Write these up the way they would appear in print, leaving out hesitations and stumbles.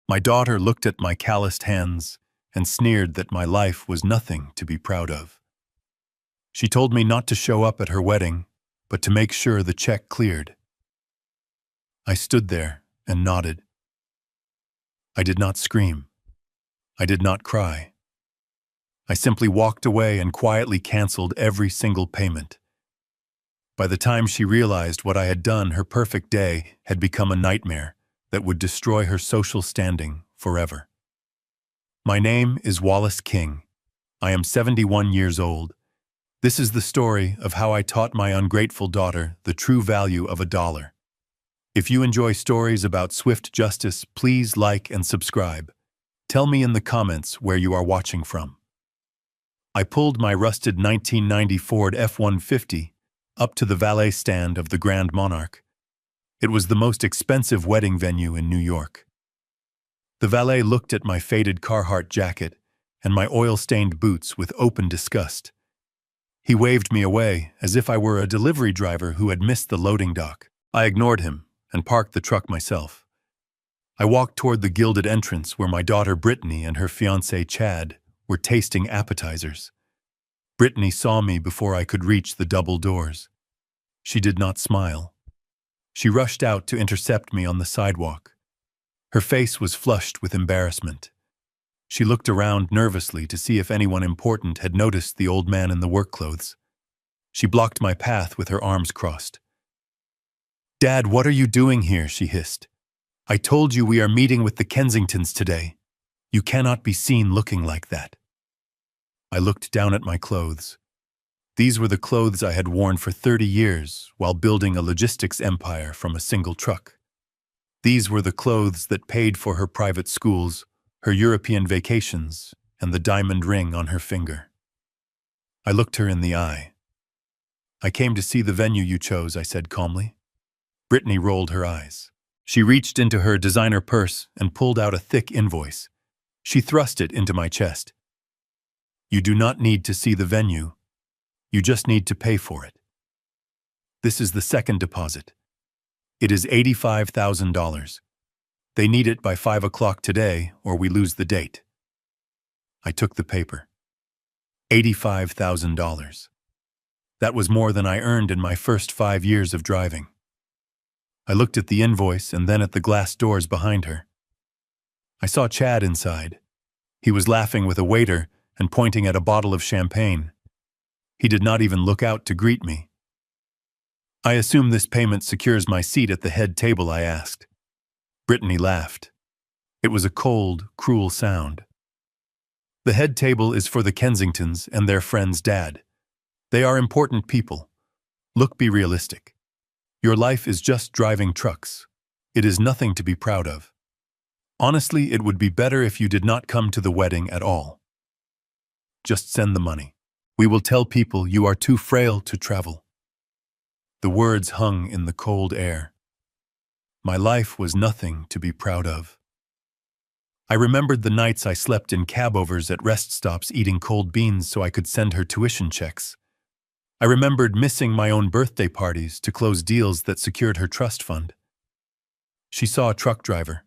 My daughter looked at my calloused hands and sneered that my life was nothing to be proud of. She told me not to show up at her wedding, but to make sure the check cleared. I stood there and nodded. I did not scream. I did not cry. I simply walked away and quietly canceled every single payment. By the time she realized what I had done, her perfect day had become a nightmare that would destroy her social standing forever. My name is Wallace King. I am 71 years old. This is the story of how I taught my ungrateful daughter the true value of $1. If you enjoy stories about swift justice, please like and subscribe. Tell me in the comments where you are watching from. I pulled my rusted 1990 Ford F-150 up to the valet stand of the Grand Monarch. It was the most expensive wedding venue in New York. The valet looked at my faded Carhartt jacket and my oil-stained boots with open disgust. He waved me away as if I were a delivery driver who had missed the loading dock. I ignored him and parked the truck myself. I walked toward the gilded entrance where my daughter Brittany and her fiancé Chad were tasting appetizers. Brittany saw me before I could reach the double doors. She did not smile. She rushed out to intercept me on the sidewalk. Her face was flushed with embarrassment. She looked around nervously to see if anyone important had noticed the old man in the work clothes. She blocked my path with her arms crossed. "Dad, what are you doing here?" she hissed. "I told you we are meeting with the Kensingtons today. You cannot be seen looking like that." I looked down at my clothes. These were the clothes I had worn for 30 years while building a logistics empire from a single truck. These were the clothes that paid for her private schools, her European vacations, and the diamond ring on her finger. I looked her in the eye. "I came to see the venue you chose," I said calmly. Brittany rolled her eyes. She reached into her designer purse and pulled out a thick invoice. She thrust it into my chest. "You do not need to see the venue. You just need to pay for it. This is the second deposit. It is $85,000. They need it by 5 o'clock today or we lose the date." I took the paper. $85,000. That was more than I earned in my first 5 years of driving. I looked at the invoice and then at the glass doors behind her. I saw Chad inside. He was laughing with a waiter and pointing at a bottle of champagne. He did not even look out to greet me. "I assume this payment secures my seat at the head table?" I asked. Brittany laughed. It was a cold, cruel sound. "The head table is for the Kensingtons and their friend's dad. They are important people. Look, be realistic. Your life is just driving trucks. It is nothing to be proud of. Honestly, it would be better if you did not come to the wedding at all. Just send the money. We will tell people you are too frail to travel." The words hung in the cold air. My life was nothing to be proud of. I remembered the nights I slept in cabovers at rest stops eating cold beans so I could send her tuition checks. I remembered missing my own birthday parties to close deals that secured her trust fund. She saw a truck driver.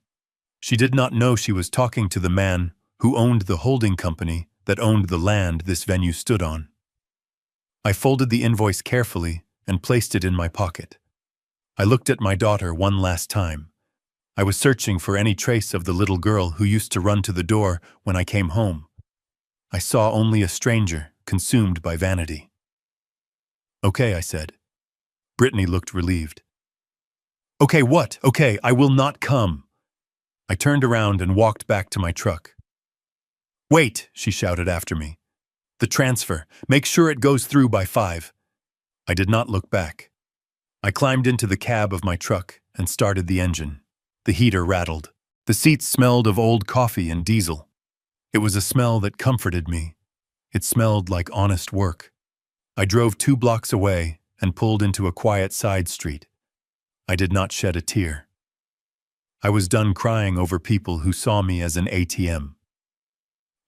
She did not know she was talking to the man who owned the holding company that owned the land this venue stood on. I folded the invoice carefully and placed it in my pocket. I looked at my daughter one last time. I was searching for any trace of the little girl who used to run to the door when I came home. I saw only a stranger consumed by vanity. "Okay," I said. Brittany looked relieved. "Okay, what? Okay, I will not come." I turned around and walked back to my truck. "Wait," she shouted after me. "The transfer. Make sure it goes through by 5. I did not look back. I climbed into the cab of my truck and started the engine. The heater rattled. The seats smelled of old coffee and diesel. It was a smell that comforted me. It smelled like honest work. I drove 2 blocks away and pulled into a quiet side street. I did not shed a tear. I was done crying over people who saw me as an ATM.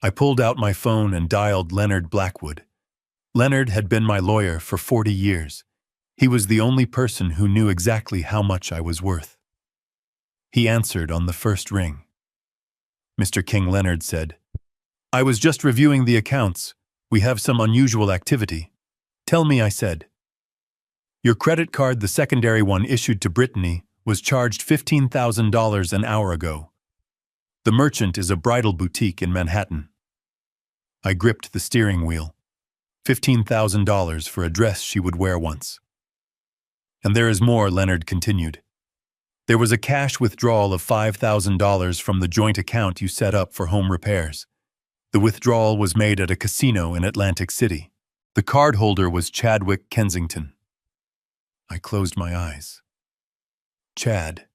I pulled out my phone and dialed Leonard Blackwood. Leonard had been my lawyer for 40 years. He was the only person who knew exactly how much I was worth. He answered on the first ring. Mr. King Leonard said. I was just reviewing the accounts. We have some unusual activity. Tell me, I said. Your credit card, the secondary one issued to Brittany, was charged $15,000 an hour ago. The merchant is a bridal boutique in Manhattan. I gripped the steering wheel. $15,000 for a dress she would wear once. And there is more, Leonard continued. There was a cash withdrawal of $5,000 from the joint account you set up for home repairs. The withdrawal was made at a casino in Atlantic City. The cardholder was Chadwick Kensington. I closed my eyes. Chad.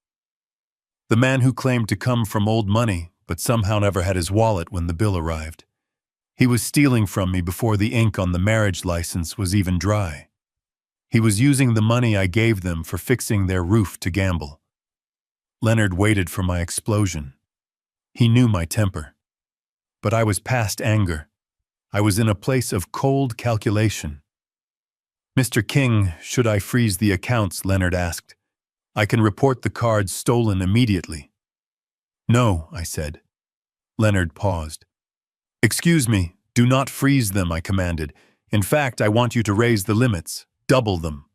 The man who claimed to come from old money, but somehow never had his wallet when the bill arrived. He was stealing from me before the ink on the marriage license was even dry. He was using the money I gave them for fixing their roof to gamble. Leonard waited for my explosion. He knew my temper. But I was past anger. I was in a place of cold calculation. Mr. King, should I freeze the accounts? Leonard asked. I can report the cards stolen immediately. No, I said. Leonard paused. Excuse me, do not freeze them, I commanded. In fact, I want you to raise the limits, double them.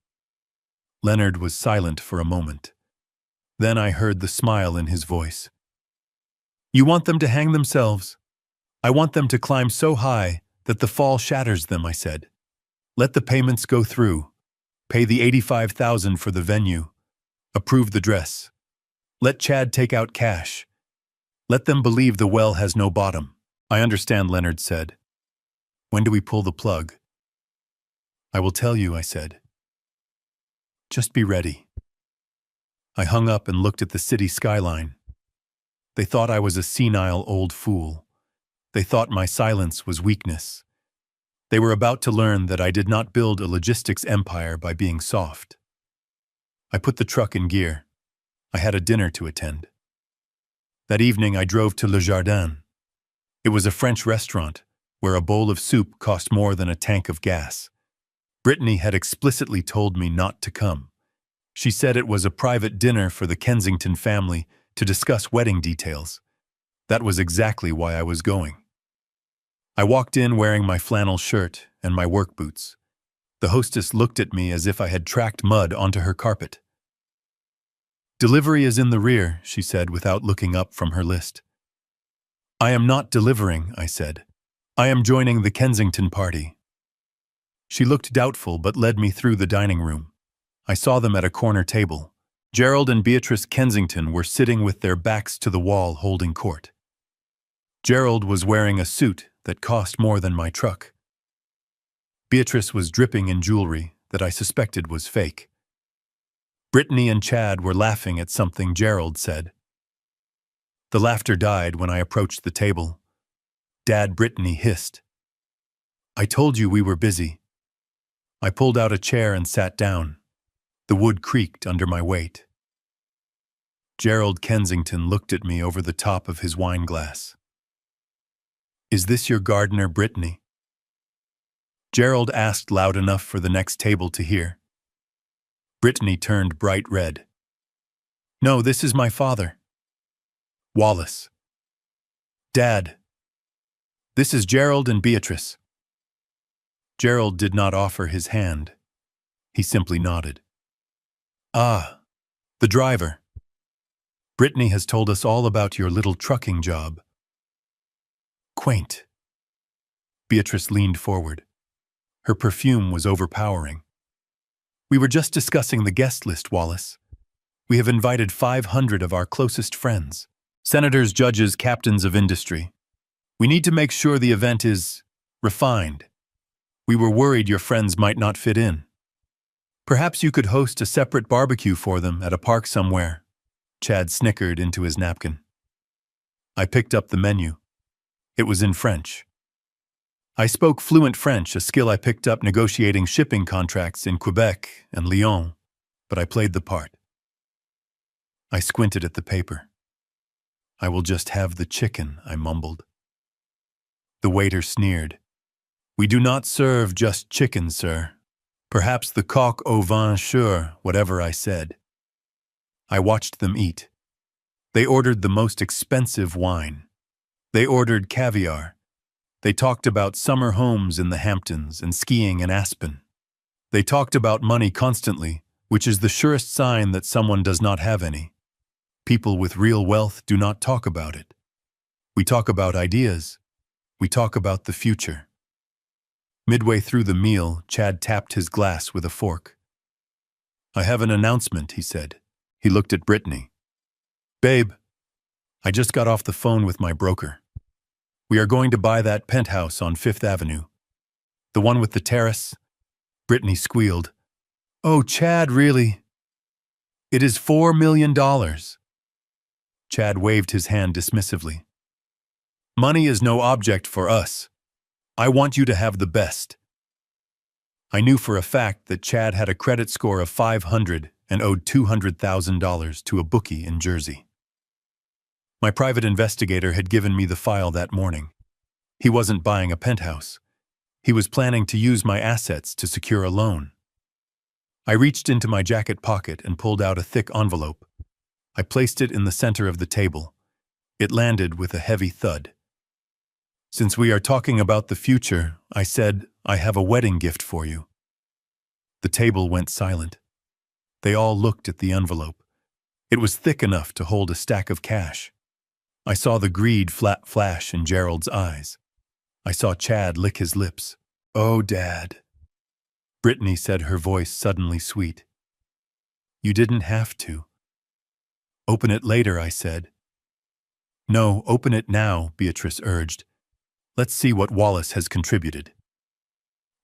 Leonard was silent for a moment. Then I heard the smile in his voice. You want them to hang themselves? I want them to climb so high that the fall shatters them, I said. Let the payments go through. Pay the $85,000 for the venue. Approve the dress. Let Chad take out cash. Let them believe the well has no bottom. I understand, Leonard said. When do we pull the plug? I will tell you, I said. Just be ready. I hung up and looked at the city skyline. They thought I was a senile old fool. They thought my silence was weakness. They were about to learn that I did not build a logistics empire by being soft. I put the truck in gear. I had a dinner to attend. That evening I drove to Le Jardin. It was a French restaurant where a bowl of soup cost more than a tank of gas. Brittany had explicitly told me not to come. She said it was a private dinner for the Kensington family to discuss wedding details. That was exactly why I was going. I walked in wearing my flannel shirt and my work boots. The hostess looked at me as if I had tracked mud onto her carpet. Delivery is in the rear, she said without looking up from her list. I am not delivering, I said. I am joining the Kensington party. She looked doubtful but led me through the dining room. I saw them at a corner table. Gerald and Beatrice Kensington were sitting with their backs to the wall holding court. Gerald was wearing a suit that cost more than my truck. Beatrice was dripping in jewelry that I suspected was fake. Brittany and Chad were laughing at something Gerald said. The laughter died when I approached the table. Dad, Brittany hissed. I told you we were busy. I pulled out a chair and sat down. The wood creaked under my weight. Gerald Kensington looked at me over the top of his wine glass. Is this your gardener, Brittany? Gerald asked loud enough for the next table to hear. Brittany turned bright red. No, this is my father. Wallace. Dad. This is Gerald and Beatrice. Gerald did not offer his hand. He simply nodded. Ah, the driver. Brittany has told us all about your little trucking job. Quaint. Beatrice leaned forward. Her perfume was overpowering. We were just discussing the guest list, Wallace. We have invited 500 of our closest friends. Senators, judges, captains of industry. We need to make sure the event is refined. We were worried your friends might not fit in. Perhaps you could host a separate barbecue for them at a park somewhere. Chad snickered into his napkin. I picked up the menu. It was in French. I spoke fluent French, a skill I picked up negotiating shipping contracts in Quebec and Lyon, but I played the part. I squinted at the paper. I will just have the chicken, I mumbled. The waiter sneered. We do not serve just chicken, sir. Perhaps the coq au vin, sure, whatever I said. I watched them eat. They ordered the most expensive wine. They ordered caviar. They talked about summer homes in the Hamptons and skiing in Aspen. They talked about money constantly, which is the surest sign that someone does not have any. People with real wealth do not talk about it. We talk about ideas. We talk about the future. Midway through the meal, Chad tapped his glass with a fork. "I have an announcement," he said. He looked at Brittany. "Babe, I just got off the phone with my broker. We are going to buy that penthouse on Fifth Avenue. The one with the terrace." Brittany squealed. "Oh, Chad, really?" "It is $4 million. Chad waved his hand dismissively. "Money is no object for us. I want you to have the best." I knew for a fact that Chad had a credit score of 500 and owed $200,000 to a bookie in Jersey. My private investigator had given me the file that morning. He wasn't buying a penthouse. He was planning to use my assets to secure a loan. I reached into my jacket pocket and pulled out a thick envelope. I placed it in the center of the table. It landed with a heavy thud. "Since we are talking about the future," I said, "I have a wedding gift for you." The table went silent. They all looked at the envelope. It was thick enough to hold a stack of cash. I saw the greed flash in Gerald's eyes. I saw Chad lick his lips. "Oh, Dad." Brittany said, her voice suddenly sweet. "You didn't have to." "Open it later," I said. "No, open it now," Beatrice urged. "Let's see what Wallace has contributed."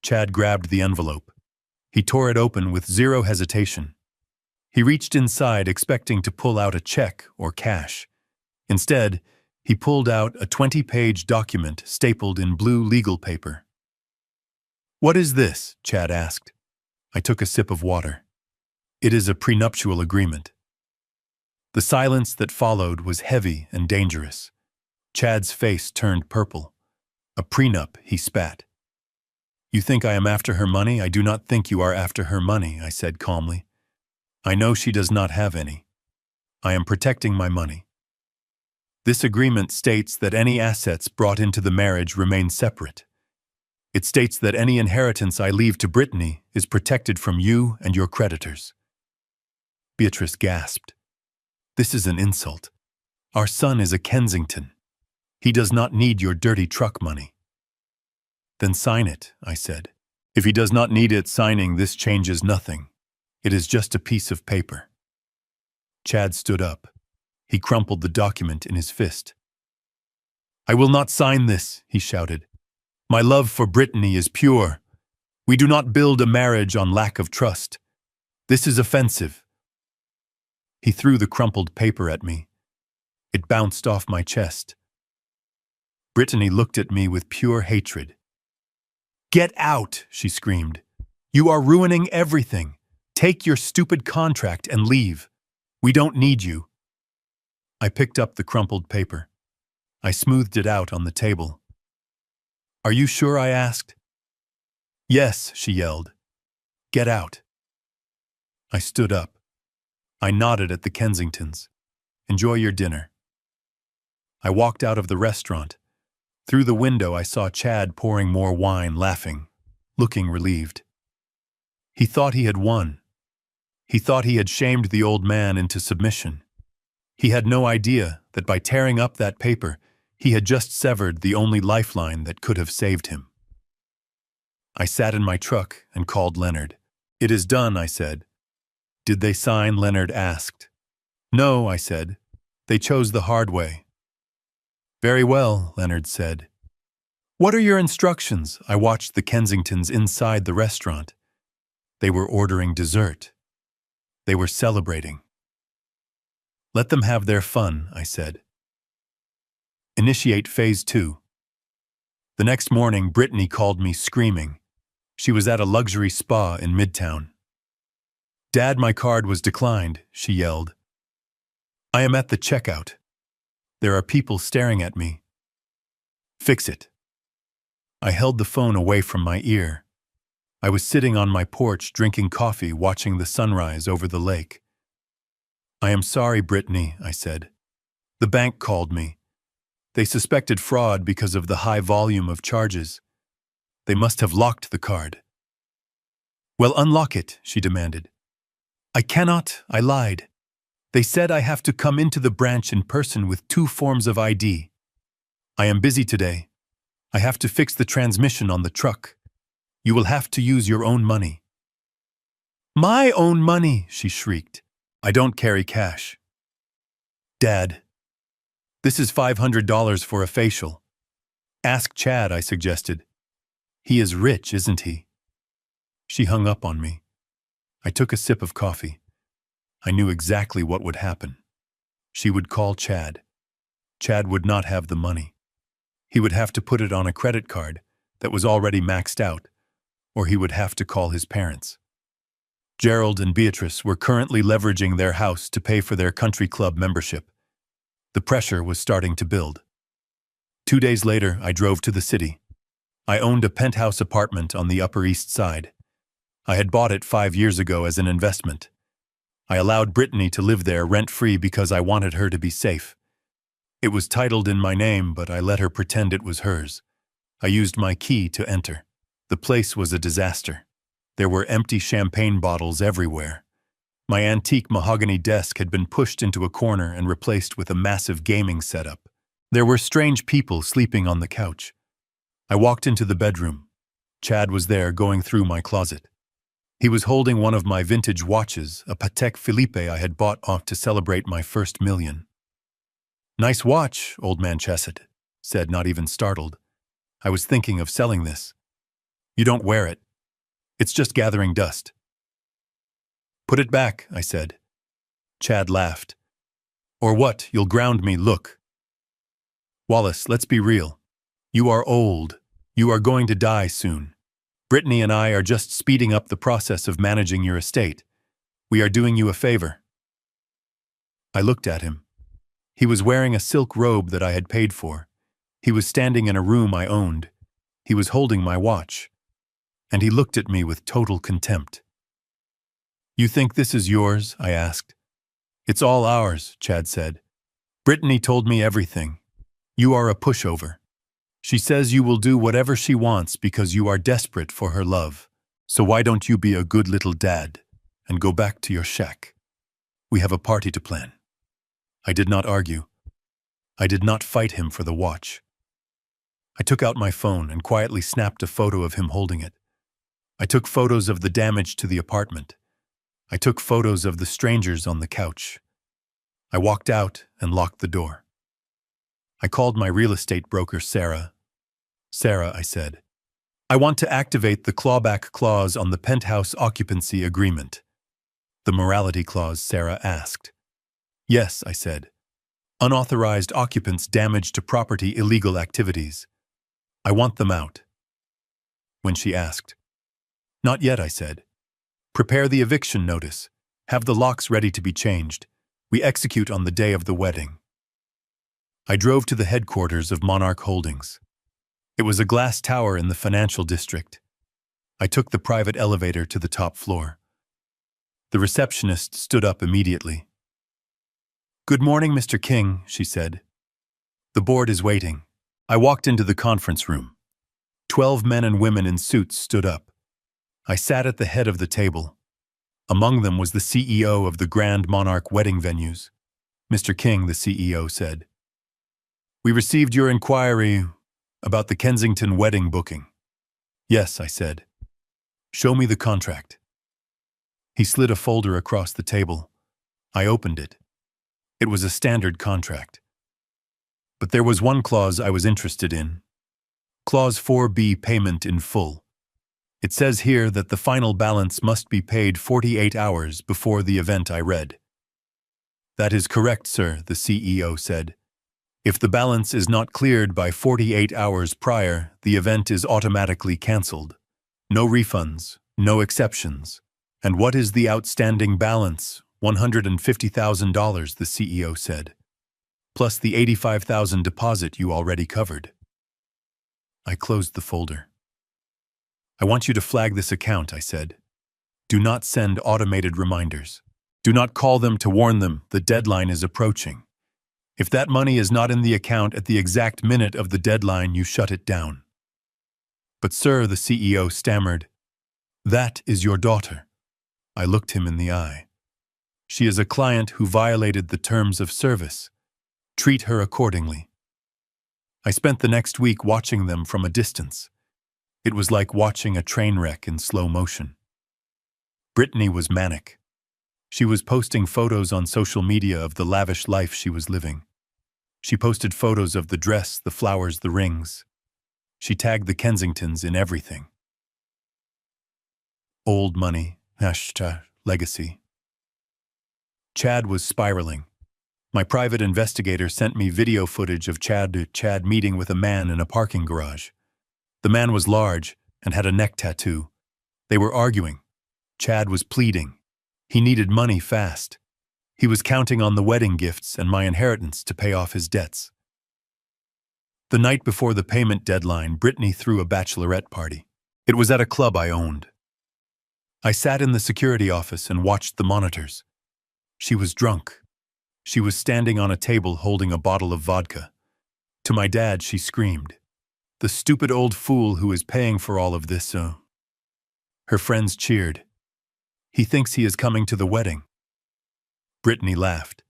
Chad grabbed the envelope. He tore it open with zero hesitation. He reached inside expecting to pull out a check or cash. Instead, he pulled out a 20-page document stapled in blue legal paper. "What is this?" Chad asked. I took a sip of water. "It is a prenuptial agreement." The silence that followed was heavy and dangerous. Chad's face turned purple. "A prenup," he spat. "You think I am after her money? I do not think you are after her money," I said calmly. "I know she does not have any. I am protecting my money. This agreement states that any assets brought into the marriage remain separate. It states that any inheritance I leave to Brittany is protected from you and your creditors." Beatrice gasped. "This is an insult. Our son is a Kensington. He does not need your dirty truck money." "Then sign it," I said. "If he does not need it signing, this changes nothing. It is just a piece of paper." Chad stood up. He crumpled the document in his fist. "I will not sign this," he shouted. "My love for Brittany is pure. We do not build a marriage on lack of trust. This is offensive." He threw the crumpled paper at me. It bounced off my chest. Brittany looked at me with pure hatred. "Get out," she screamed. "You are ruining everything. Take your stupid contract and leave. We don't need you." I picked up the crumpled paper. I smoothed it out on the table. "Are you sure?" I asked. "Yes," she yelled. "Get out." I stood up. I nodded at the Kensingtons. "Enjoy your dinner." I walked out of the restaurant. Through the window I saw Chad pouring more wine, laughing, looking relieved. He thought he had won. He thought he had shamed the old man into submission. He had no idea that by tearing up that paper, he had just severed the only lifeline that could have saved him. I sat in my truck and called Leonard. "It is done," I said. "Did they sign?" Leonard asked. "No," I said. "They chose the hard way." "Very well," Leonard said. "What are your instructions?" I watched the Kensingtons inside the restaurant. They were ordering dessert. They were celebrating. "Let them have their fun," I said. "Initiate phase 2. The next morning, Brittany called me screaming. She was at a luxury spa in Midtown. "Dad, my card was declined," she yelled. "I am at the checkout. There are people staring at me." "Fix it." I held the phone away from my ear. I was sitting on my porch drinking coffee, watching the sunrise over the lake. "I am sorry, Brittany," I said. "The bank called me. They suspected fraud because of the high volume of charges. They must have locked the card. Well, unlock it, she demanded. I cannot, I lied. They said I have to come into the branch in person with 2 forms of ID. I am busy today. I have to fix the transmission on the truck. You will have to use your own money. My own money, she shrieked. I don't carry cash. Dad, this is $500 for a facial. Ask Chad, I suggested. He is rich, isn't he? She hung up on me. I took a sip of coffee. I knew exactly what would happen. She would call Chad. Chad would not have the money. He would have to put it on a credit card that was already maxed out, or he would have to call his parents. Gerald and Beatrice were currently leveraging their house to pay for their country club membership. The pressure was starting to build. 2 days later, I drove to the city. I owned a penthouse apartment on the Upper East Side. I had bought it 5 years ago as an investment. I allowed Brittany to live there rent-free because I wanted her to be safe. It was titled in my name, but I let her pretend it was hers. I used my key to enter. The place was a disaster. There were empty champagne bottles everywhere. My antique mahogany desk had been pushed into a corner and replaced with a massive gaming setup. There were strange people sleeping on the couch. I walked into the bedroom. Chad was there going through my closet. He was holding one of my vintage watches, a Patek Philippe I had bought off to celebrate my first million. Nice watch, old man Chesed said, not even startled. I was thinking of selling this. You don't wear it. It's just gathering dust. Put it back, I said. Chad laughed. Or what? You'll ground me, look. Wallace, let's be real. You are old. You are going to die soon. Brittany and I are just speeding up the process of managing your estate. We are doing you a favor. I looked at him. He was wearing a silk robe that I had paid for. He was standing in a room I owned. He was holding my watch. And he looked at me with total contempt. You think this is yours? I asked. It's all ours, Chad said. Brittany told me everything. You are a pushover. She says you will do whatever she wants because you are desperate for her love. So why don't you be a good little dad and go back to your shack? We have a party to plan. I did not argue. I did not fight him for the watch. I took out my phone and quietly snapped a photo of him holding it. I took photos of the damage to the apartment. I took photos of the strangers on the couch. I walked out and locked the door. I called my real estate broker, Sarah. Sarah, I said, I want to activate the clawback clause on the penthouse occupancy agreement. The morality clause, Sarah asked. Yes, I said. Unauthorized occupants damage to property illegal activities. I want them out. When she asked. Not yet, I said. Prepare the eviction notice. Have the locks ready to be changed. We execute on the day of the wedding. I drove to the headquarters of Monarch Holdings. It was a glass tower in the financial district. I took the private elevator to the top floor. The receptionist stood up immediately. Good morning, Mr. King, she said. The board is waiting. I walked into the conference room. 12 men and women in suits stood up. I sat at the head of the table. Among them was the CEO of the Grand Monarch Wedding Venues. Mr. King, the CEO, said, We received your inquiry about the Kensington wedding booking. Yes, I said. Show me the contract. He slid a folder across the table. I opened it. It was a standard contract. But there was one clause I was interested in. Clause 4B, payment in full. It says here that the final balance must be paid 48 hours before the event I read. That is correct, sir, the CEO said. If the balance is not cleared by 48 hours prior, the event is automatically cancelled. No refunds, no exceptions. And what is the outstanding balance? $150,000, the CEO said. Plus the $85,000 deposit you already covered. I closed the folder. I want you to flag this account, I said. Do not send automated reminders. Do not call them to warn them the deadline is approaching. If that money is not in the account at the exact minute of the deadline, you shut it down. But sir, the CEO stammered, that is your daughter. I looked him in the eye. She is a client who violated the terms of service. Treat her accordingly. I spent the next week watching them from a distance. It was like watching a train wreck in slow motion. Brittany was manic. She was posting photos on social media of the lavish life she was living. She posted photos of the dress, the flowers, the rings. She tagged the Kensingtons in everything. Old money, legacy. Chad was spiraling. My private investigator sent me video footage of Chad meeting with a man in a parking garage. The man was large and had a neck tattoo. They were arguing. Chad was pleading. He needed money fast. He was counting on the wedding gifts and my inheritance to pay off his debts. The night before the payment deadline, Brittany threw a bachelorette party. It was at a club I owned. I sat in the security office and watched the monitors. She was drunk. She was standing on a table holding a bottle of vodka. To my dad, she screamed, "The stupid old fool who is paying for all of this." Her friends cheered. "He thinks he is coming to the wedding." Brittany laughed.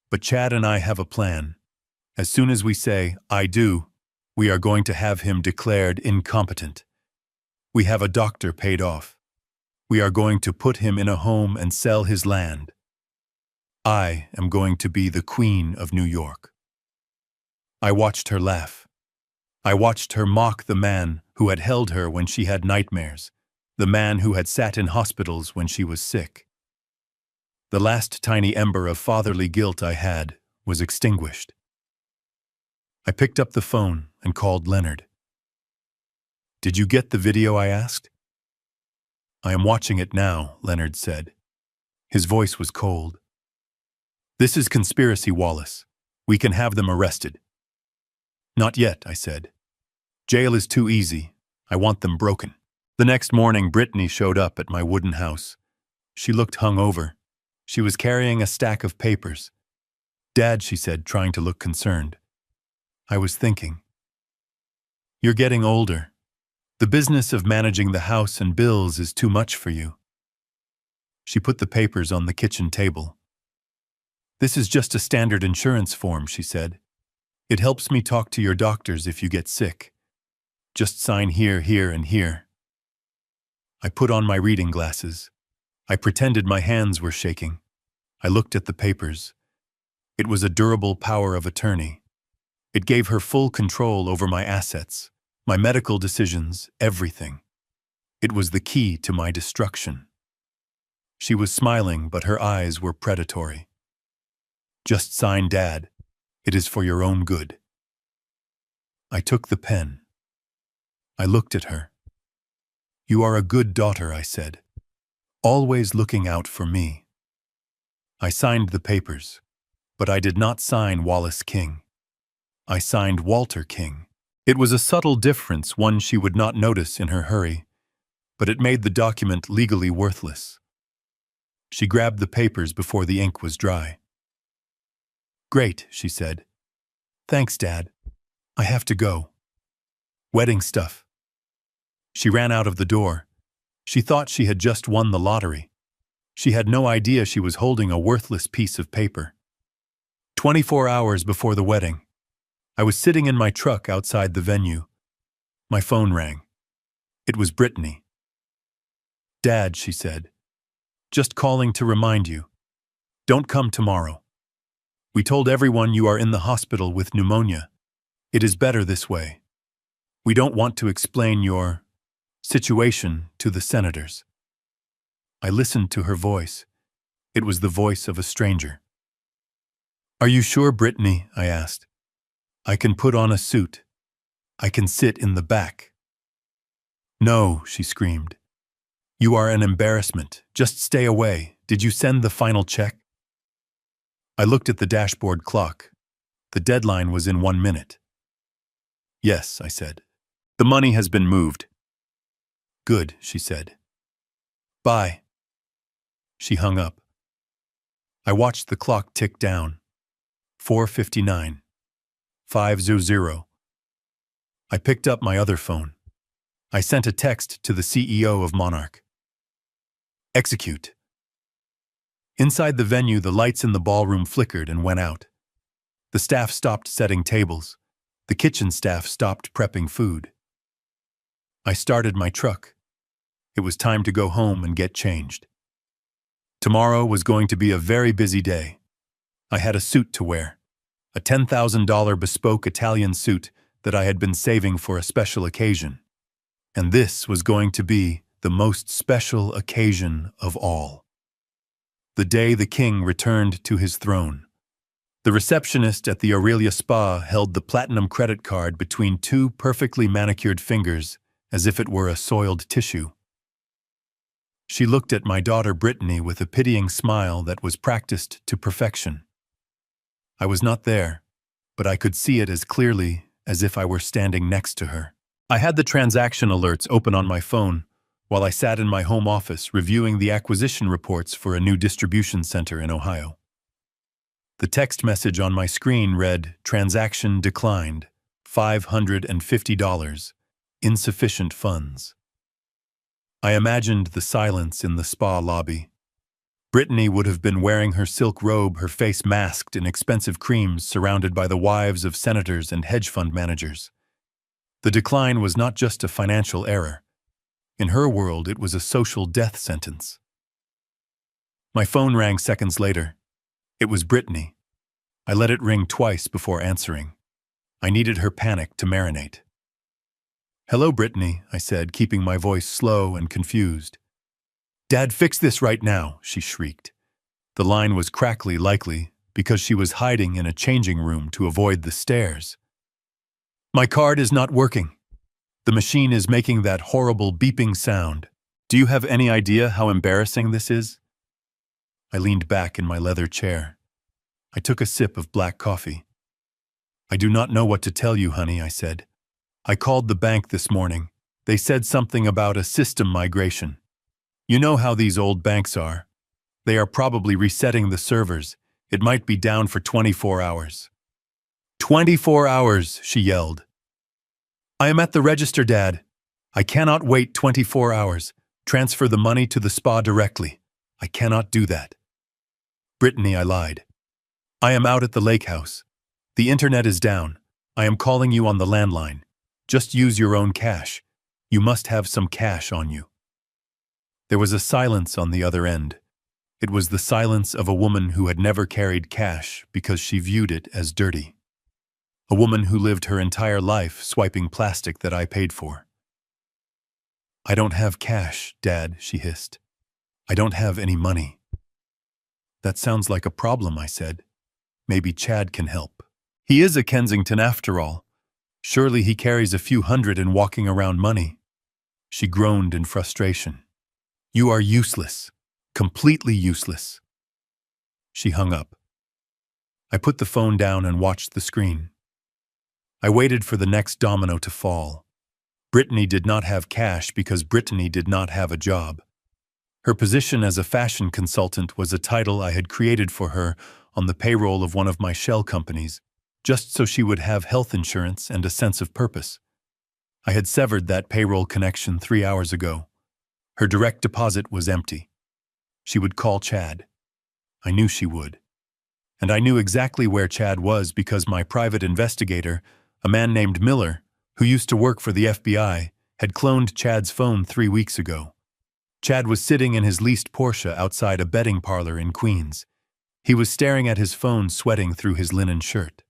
"But Chad and I have a plan. As soon as we say, 'I do,' we are going to have him declared incompetent. We have a doctor paid off. We are going to put him in a home and sell his land. I am going to be the Queen of New York." I watched her laugh. I watched her mock the man who had held her when she had nightmares, the man who had sat in hospitals when she was sick. The last tiny ember of fatherly guilt I had was extinguished. I picked up the phone and called Leonard. "Did you get the video?" I asked. "I am watching it now," Leonard said. His voice was cold. "This is conspiracy, Wallace. We can have them arrested." "Not yet," I said. "Jail is too easy. I want them broken." The next morning, Brittany showed up at my wooden house. She looked hungover. She was carrying a stack of papers. "Dad," she said, trying to look concerned. I was thinking, "You're getting older. The business of managing the house and bills is too much for you." She put the papers on the kitchen table. "This is just a standard insurance form," she said. "It helps me talk to your doctors if you get sick. Just sign here, here, and here." I put on my reading glasses. I pretended my hands were shaking. I looked at the papers. It was a durable power of attorney. It gave her full control over my assets, my medical decisions, everything. It was the key to my destruction. She was smiling, but her eyes were predatory. "Just sign, Dad. It is for your own good." I took the pen. I looked at her. "You are a good daughter," I said. "Always looking out for me." I signed the papers, but I did not sign Wallace King. I signed Walter King. It was a subtle difference, one she would not notice in her hurry, but it made the document legally worthless. She grabbed the papers before the ink was dry. "Great," she said. "Thanks, Dad. I have to go. Wedding stuff." She ran out of the door. She thought she had just won the lottery. She had no idea she was holding a worthless piece of paper. 24 hours before the wedding, I was sitting in my truck outside the venue. My phone rang. It was Brittany. "Dad," she said, "just calling to remind you. Don't come tomorrow. We told everyone you are in the hospital with pneumonia. It is better this way. We don't want to explain your situation to the senators." I listened to her voice. It was the voice of a stranger. "Are you sure, Brittany?" I asked. "I can put on a suit. I can sit in the back." "No," she screamed. "You are an embarrassment. Just stay away. Did you send the final check?" I looked at the dashboard clock. The deadline was in 1 minute. "Yes," I said. "The money has been moved." "Good," she said. Bye." She hung up. I watched the clock tick down. 4:59. 5:00. I picked up my other phone. I sent a text to the CEO of Monarch. Execute. Inside the venue, the lights in the ballroom flickered and went out. The staff stopped setting tables. The kitchen staff stopped prepping food. I started my truck. It was time to go home and get changed. Tomorrow was going to be a very busy day. I had a suit to wear, a $10,000 bespoke Italian suit that I had been saving for a special occasion. And this was going to be the most special occasion of all. The day the king returned to his throne. The receptionist at the Aurelia Spa held the platinum credit card between two perfectly manicured fingers as if it were a soiled tissue. She looked at my daughter Brittany with a pitying smile that was practiced to perfection. I was not there, but I could see it as clearly as if I were standing next to her. I had the transaction alerts open on my phone while I sat in my home office reviewing the acquisition reports for a new distribution center in Ohio. The text message on my screen read, "Transaction declined, $550, insufficient funds." I imagined the silence in the spa lobby. Brittany would have been wearing her silk robe, her face masked in expensive creams, surrounded by the wives of senators and hedge fund managers. The decline was not just a financial error. In her world, it was a social death sentence. My phone rang seconds later. It was Brittany. I let it ring twice before answering. I needed her panic to marinate. "Hello, Brittany," I said, keeping my voice slow and confused. "Dad, fix this right now," she shrieked. The line was crackly, likely because she was hiding in a changing room to avoid the stares. "My card is not working. The machine is making that horrible beeping sound. Do you have any idea how embarrassing this is?" I leaned back in my leather chair. I took a sip of black coffee. "I do not know what to tell you, honey," I said. "I called the bank this morning. They said something about a system migration. You know how these old banks are. They are probably resetting the servers. It might be down for 24 hours. 24 hours, she yelled. "I am at the register, Dad. I cannot wait 24 hours. Transfer the money to the spa directly. I cannot do that." "Brittany," I lied. "I am out at the lake house. The internet is down. I am calling you on the landline. Just use your own cash. You must have some cash on you." There was a silence on the other end. It was the silence of a woman who had never carried cash because she viewed it as dirty. A woman who lived her entire life swiping plastic that I paid for. "I don't have cash, Dad," she hissed. "I don't have any money." "That sounds like a problem," I said. "Maybe Chad can help. He is a Kensington after all. Surely he carries a few hundred in walking around money." She groaned in frustration. "You are useless. Completely useless." She hung up. I put the phone down and watched the screen. I waited for the next domino to fall. Brittany did not have cash because Brittany did not have a job. Her position as a fashion consultant was a title I had created for her on the payroll of one of my shell companies, just so she would have health insurance and a sense of purpose. I had severed that payroll connection 3 hours ago. Her direct deposit was empty. She would call Chad. I knew she would. And I knew exactly where Chad was because my private investigator, a man named Miller, who used to work for the FBI, had cloned Chad's phone 3 weeks ago. Chad was sitting in his leased Porsche outside a betting parlor in Queens. He was staring at his phone, sweating through his linen shirt.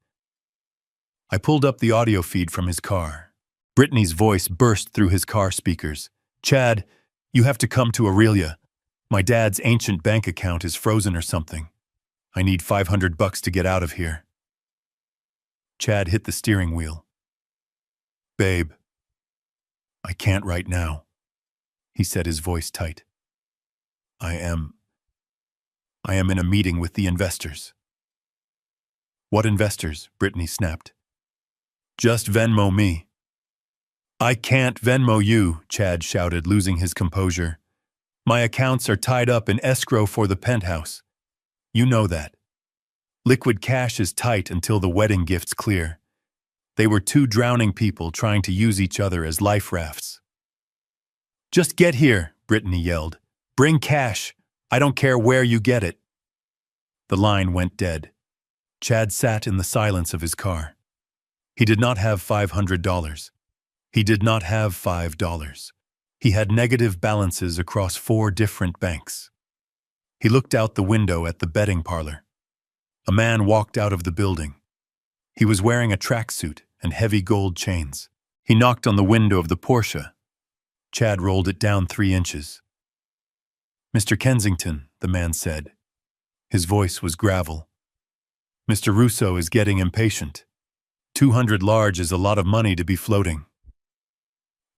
I pulled up the audio feed from his car. Brittany's voice burst through his car speakers. "Chad, you have to come to Aurelia. My dad's ancient bank account is frozen or something. I need $500 to get out of here." Chad hit the steering wheel. "Babe, I can't right now," he said, his voice tight. I am in a meeting with the investors." "What investors?" Brittany snapped. "Just Venmo me." "I can't Venmo you," Chad shouted, losing his composure. "My accounts are tied up in escrow for the penthouse. You know that. Liquid cash is tight until the wedding gifts clear. They were two drowning people trying to use each other as life rafts. "Just get here," Brittany yelled. "Bring cash. I don't care where you get it." The line went dead. Chad sat in the silence of his car. He did not have $500. He did not have $5. He had negative balances across 4 different banks. He looked out the window at the betting parlor. A man walked out of the building. He was wearing a tracksuit and heavy gold chains. He knocked on the window of the Porsche. Chad rolled it down 3 inches. "Mr. Kensington," the man said. His voice was gravel. "Mr. Russo is getting impatient. 200 large is a lot of money to be floating."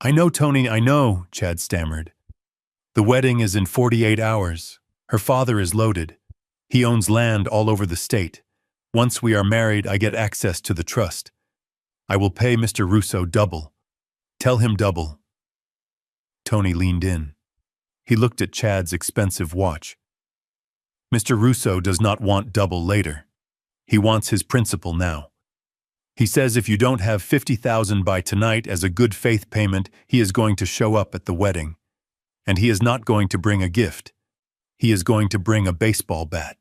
"I know, Tony, I know," Chad stammered. "The wedding is in 48 hours. Her father is loaded. He owns land all over the state. Once we are married, I get access to the trust. I will pay Mr. Russo double. Tell him double." Tony leaned in. He looked at Chad's expensive watch. "Mr. Russo does not want double later. He wants his principal now. He says if you don't have 50,000 by tonight as a good faith payment, he is going to show up at the wedding. And he is not going to bring a gift. He is going to bring a baseball bat."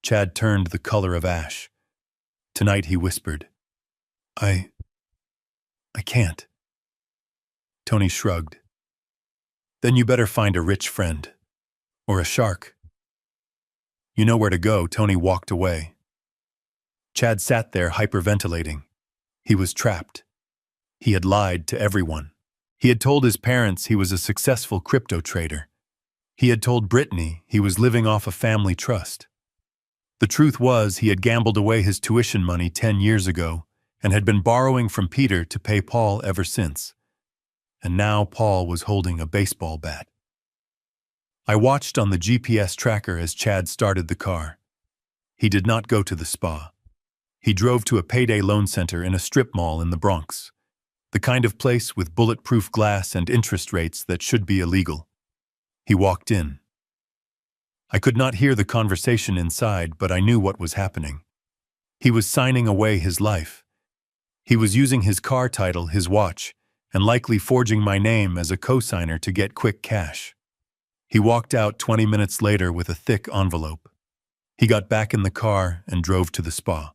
Chad turned the color of ash. "Tonight," he whispered. I can't." Tony shrugged. "Then you better find a rich friend. Or a shark." "You know where to go." Tony walked away. Chad sat there hyperventilating. He was trapped. He had lied to everyone. He had told his parents he was a successful crypto trader. He had told Brittany he was living off a family trust. The truth was he had gambled away his tuition money 10 years ago and had been borrowing from Peter to pay Paul ever since. And now Paul was holding a baseball bat. I watched on the GPS tracker as Chad started the car. He did not go to the spa. He drove to a payday loan center in a strip mall in the Bronx, the kind of place with bulletproof glass and interest rates that should be illegal. He walked in. I could not hear the conversation inside, but I knew what was happening. He was signing away his life. He was using his car title, his watch, and likely forging my name as a co-signer to get quick cash. He walked out 20 minutes later with a thick envelope. He got back in the car and drove to the spa.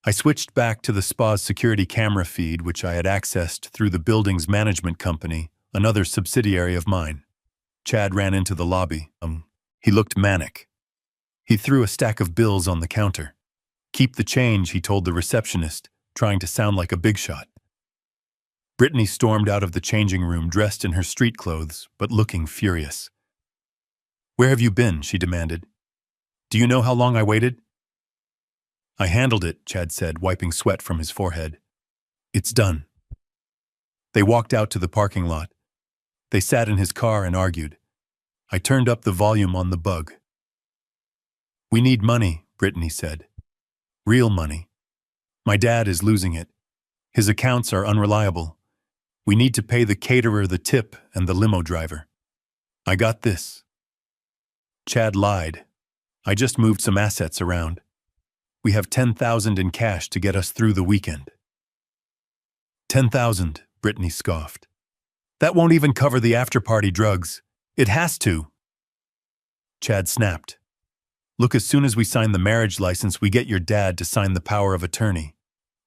I switched back to the spa's security camera feed, which I had accessed through the building's management company, another subsidiary of mine. Chad ran into the lobby. He looked manic. He threw a stack of bills on the counter. "Keep the change," he told the receptionist, trying to sound like a big shot. Brittany stormed out of the changing room dressed in her street clothes, but looking furious. "Where have you been?" she demanded. "Do you know how long I waited?" "I handled it," Chad said, wiping sweat from his forehead. "It's done." They walked out to the parking lot. They sat in his car and argued. I turned up the volume on the bug. "We need money," Brittany said. "Real money. My dad is losing it. His accounts are unreliable. We need to pay the caterer, the tip, and the limo driver." "I got this." Chad lied. "I just moved some assets around. We have 10,000 in cash to get us through the weekend." 10,000, Brittany scoffed. "That won't even cover the after-party drugs. It has to." Chad snapped. "Look, as soon as we sign the marriage license, we get your dad to sign the power of attorney.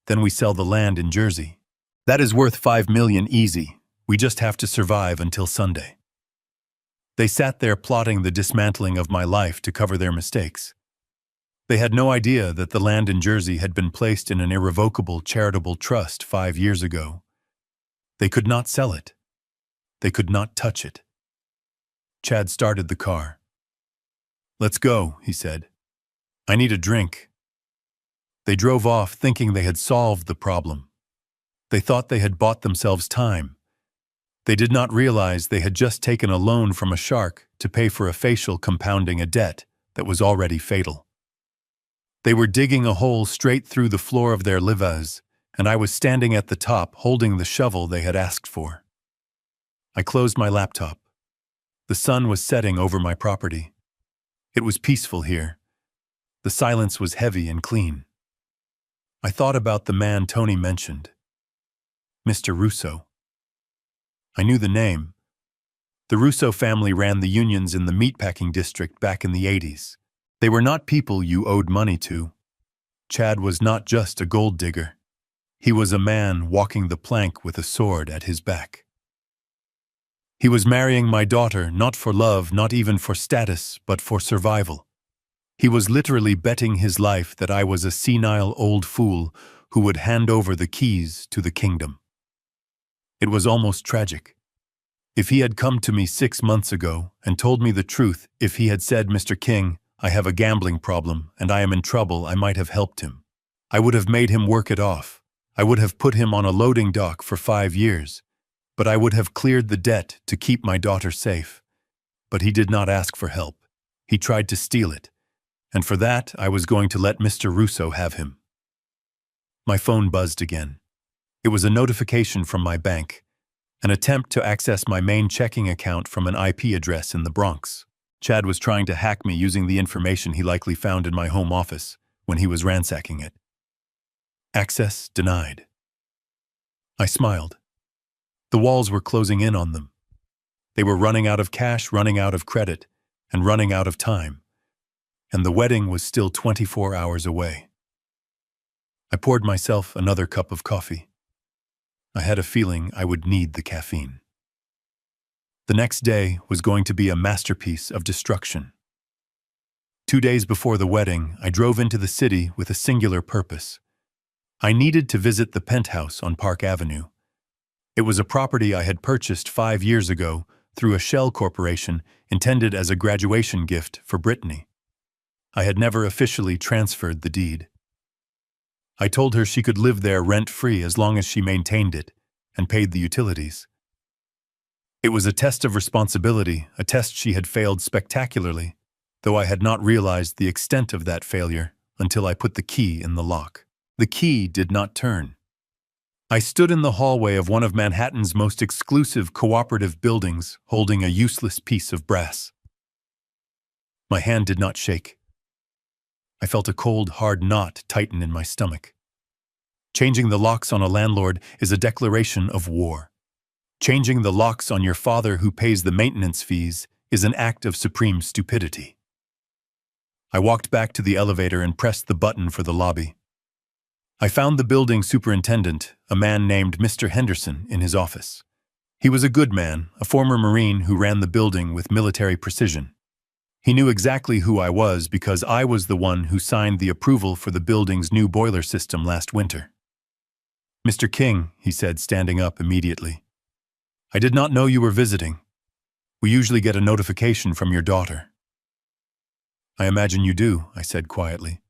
Then we sell the land in Jersey. That is worth $5 million easy. We just have to survive until Sunday." They sat there plotting the dismantling of my life to cover their mistakes. They had no idea that the land in Jersey had been placed in an irrevocable charitable trust 5 years ago. They could not sell it. They could not touch it. Chad started the car. "Let's go," he said. "I need a drink." They drove off thinking they had solved the problem. They thought they had bought themselves time. They did not realize they had just taken a loan from a shark to pay for a facial compounding a debt that was already fatal. They were digging a hole straight through the floor of their livaz, and I was standing at the top holding the shovel they had asked for. I closed my laptop. The sun was setting over my property. It was peaceful here. The silence was heavy and clean. I thought about the man Tony mentioned, Mr. Russo. I knew the name. The Russo family ran the unions in the meatpacking district back in the 80s. They were not people you owed money to. Chad was not just a gold digger. He was a man walking the plank with a sword at his back. He was marrying my daughter not for love, not even for status, but for survival. He was literally betting his life that I was a senile old fool who would hand over the keys to the kingdom. It was almost tragic. If he had come to me 6 months ago and told me the truth, if he had said, "Mr. King, I have a gambling problem and I am in trouble," I might have helped him. I would have made him work it off. I would have put him on a loading dock for 5 years. But I would have cleared the debt to keep my daughter safe. But he did not ask for help. He tried to steal it. And for that, I was going to let Mr. Russo have him. My phone buzzed again. It was a notification from my bank, an attempt to access my main checking account from an IP address in the Bronx. Chad was trying to hack me using the information he likely found in my home office when he was ransacking it. Access denied. I smiled. The walls were closing in on them. They were running out of cash, running out of credit, and running out of time. And the wedding was still 24 hours away. I poured myself another cup of coffee. I had a feeling I would need the caffeine. The next day was going to be a masterpiece of destruction. 2 days before the wedding, I drove into the city with a singular purpose. I needed to visit the penthouse on Park Avenue. It was a property I had purchased 5 years ago through a shell corporation intended as a graduation gift for Brittany. I had never officially transferred the deed. I told her she could live there rent-free as long as she maintained it and paid the utilities. It was a test of responsibility, a test she had failed spectacularly, though I had not realized the extent of that failure until I put the key in the lock. The key did not turn. I stood in the hallway of one of Manhattan's most exclusive cooperative buildings, holding a useless piece of brass. My hand did not shake. I felt a cold, hard knot tighten in my stomach. Changing the locks on a landlord is a declaration of war. Changing the locks on your father who pays the maintenance fees is an act of supreme stupidity. I walked back to the elevator and pressed the button for the lobby. I found the building superintendent, a man named Mr. Henderson, in his office. He was a good man, a former Marine who ran the building with military precision. He knew exactly who I was because I was the one who signed the approval for the building's new boiler system last winter. "Mr. King," he said, standing up immediately. "I did not know you were visiting. We usually get a notification from your daughter." "I imagine you do," I said quietly.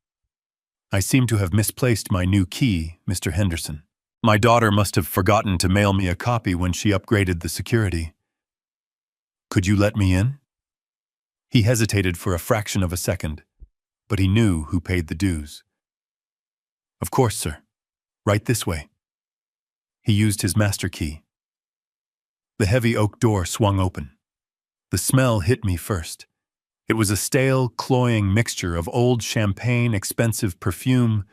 "I seem to have misplaced my new key, Mr. Henderson. My daughter must have forgotten to mail me a copy when she upgraded the security. Could you let me in?" He hesitated for a fraction of a second, but he knew who paid the dues. "Of course, sir. Right this way." He used his master key. The heavy oak door swung open. The smell hit me first. It was a stale, cloying mixture of old champagne, expensive perfume,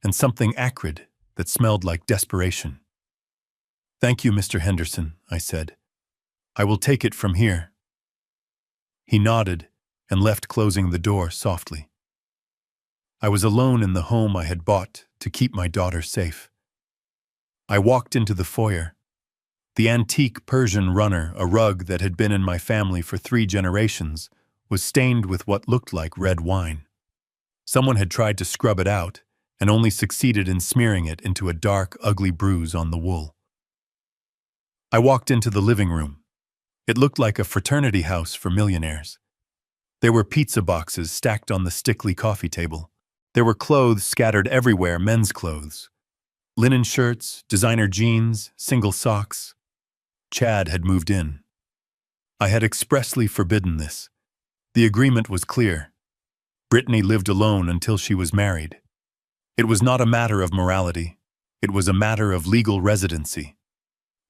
and something acrid that smelled like desperation. "Thank you, Mr. Henderson," I said. "I will take it from here." He nodded and left, closing the door softly. I was alone in the home I had bought to keep my daughter safe. I walked into the foyer. The antique Persian runner, a rug that had been in my family for 3 generations, was stained with what looked like red wine. Someone had tried to scrub it out and only succeeded in smearing it into a dark, ugly bruise on the wool. I walked into the living room. It looked like a fraternity house for millionaires. There were pizza boxes stacked on the stickly coffee table. There were clothes scattered everywhere, men's clothes. Linen shirts, designer jeans, single socks. Chad had moved in. I had expressly forbidden this. The agreement was clear. Brittany lived alone until she was married. It was not a matter of morality. It was a matter of legal residency.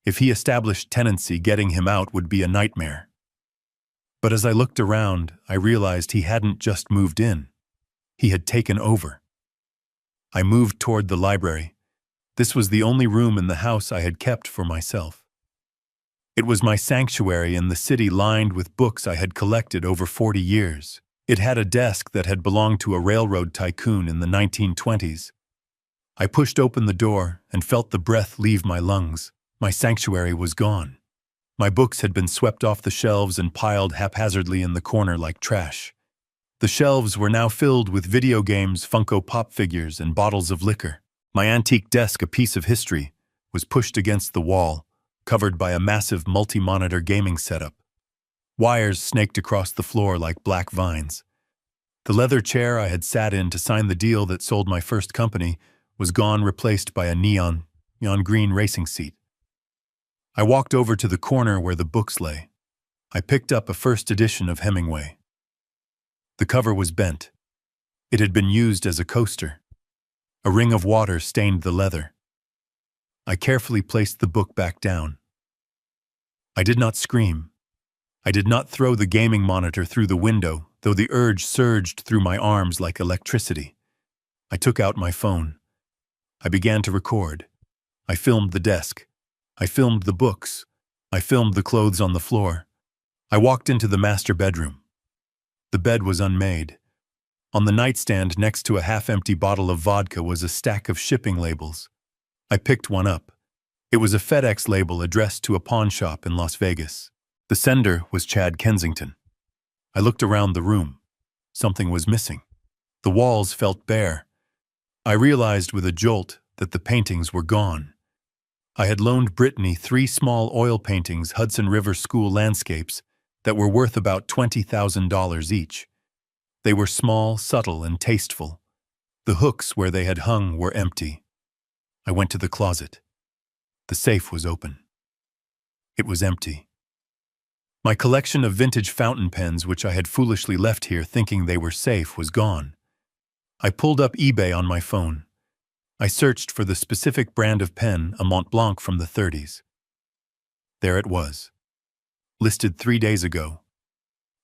If he established tenancy, getting him out would be a nightmare. But as I looked around, I realized he hadn't just moved in. He had taken over. I moved toward the library. This was the only room in the house I had kept for myself. It was my sanctuary in the city lined with books I had collected over 40 years. It had a desk that had belonged to a railroad tycoon in the 1920s. I pushed open the door and felt the breath leave my lungs. My sanctuary was gone. My books had been swept off the shelves and piled haphazardly in the corner like trash. The shelves were now filled with video games, Funko Pop figures, and bottles of liquor. My antique desk, a piece of history, was pushed against the wall, covered by a massive multi-monitor gaming setup. Wires snaked across the floor like black vines. The leather chair I had sat in to sign the deal that sold my first company was gone, replaced by a neon green racing seat. I walked over to the corner where the books lay. I picked up a first edition of Hemingway. The cover was bent. It had been used as a coaster. A ring of water stained the leather. I carefully placed the book back down. I did not scream. I did not throw the gaming monitor through the window, though the urge surged through my arms like electricity. I took out my phone. I began to record. I filmed the desk. I filmed the books. I filmed the clothes on the floor. I walked into the master bedroom. The bed was unmade. On the nightstand next to a half-empty bottle of vodka was a stack of shipping labels. I picked one up. It was a FedEx label addressed to a pawn shop in Las Vegas. The sender was Chad Kensington. I looked around the room. Something was missing. The walls felt bare. I realized with a jolt that the paintings were gone. I had loaned Brittany 3 small oil paintings, Hudson River School landscapes, that were worth about $20,000 each. They were small, subtle, and tasteful. The hooks where they had hung were empty. I went to the closet. The safe was open. It was empty. My collection of vintage fountain pens, which I had foolishly left here thinking they were safe, was gone. I pulled up eBay on my phone. I searched for the specific brand of pen, a Mont Blanc from the 30s. There it was. Listed 3 days ago.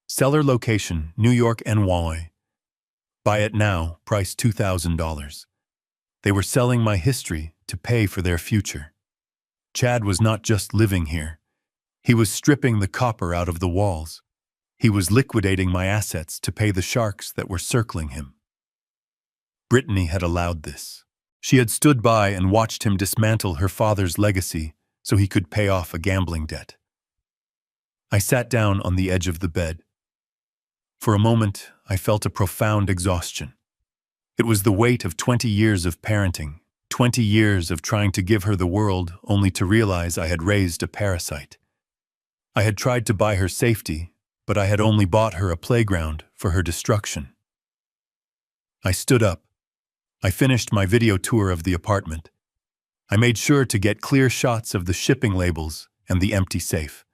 Seller location, New York, NY. Buy it now, price $2,000. They were selling my history to pay for their future. Chad was not just living here. He was stripping the copper out of the walls. He was liquidating my assets to pay the sharks that were circling him. Brittany had allowed this. She had stood by and watched him dismantle her father's legacy so he could pay off a gambling debt. I sat down on the edge of the bed. For a moment, I felt a profound exhaustion. It was the weight of 20 years of parenting, 20 years of trying to give her the world only to realize I had raised a parasite. I had tried to buy her safety, but I had only bought her a playground for her destruction. I stood up. I finished my video tour of the apartment. I made sure to get clear shots of the shipping labels and the empty safe.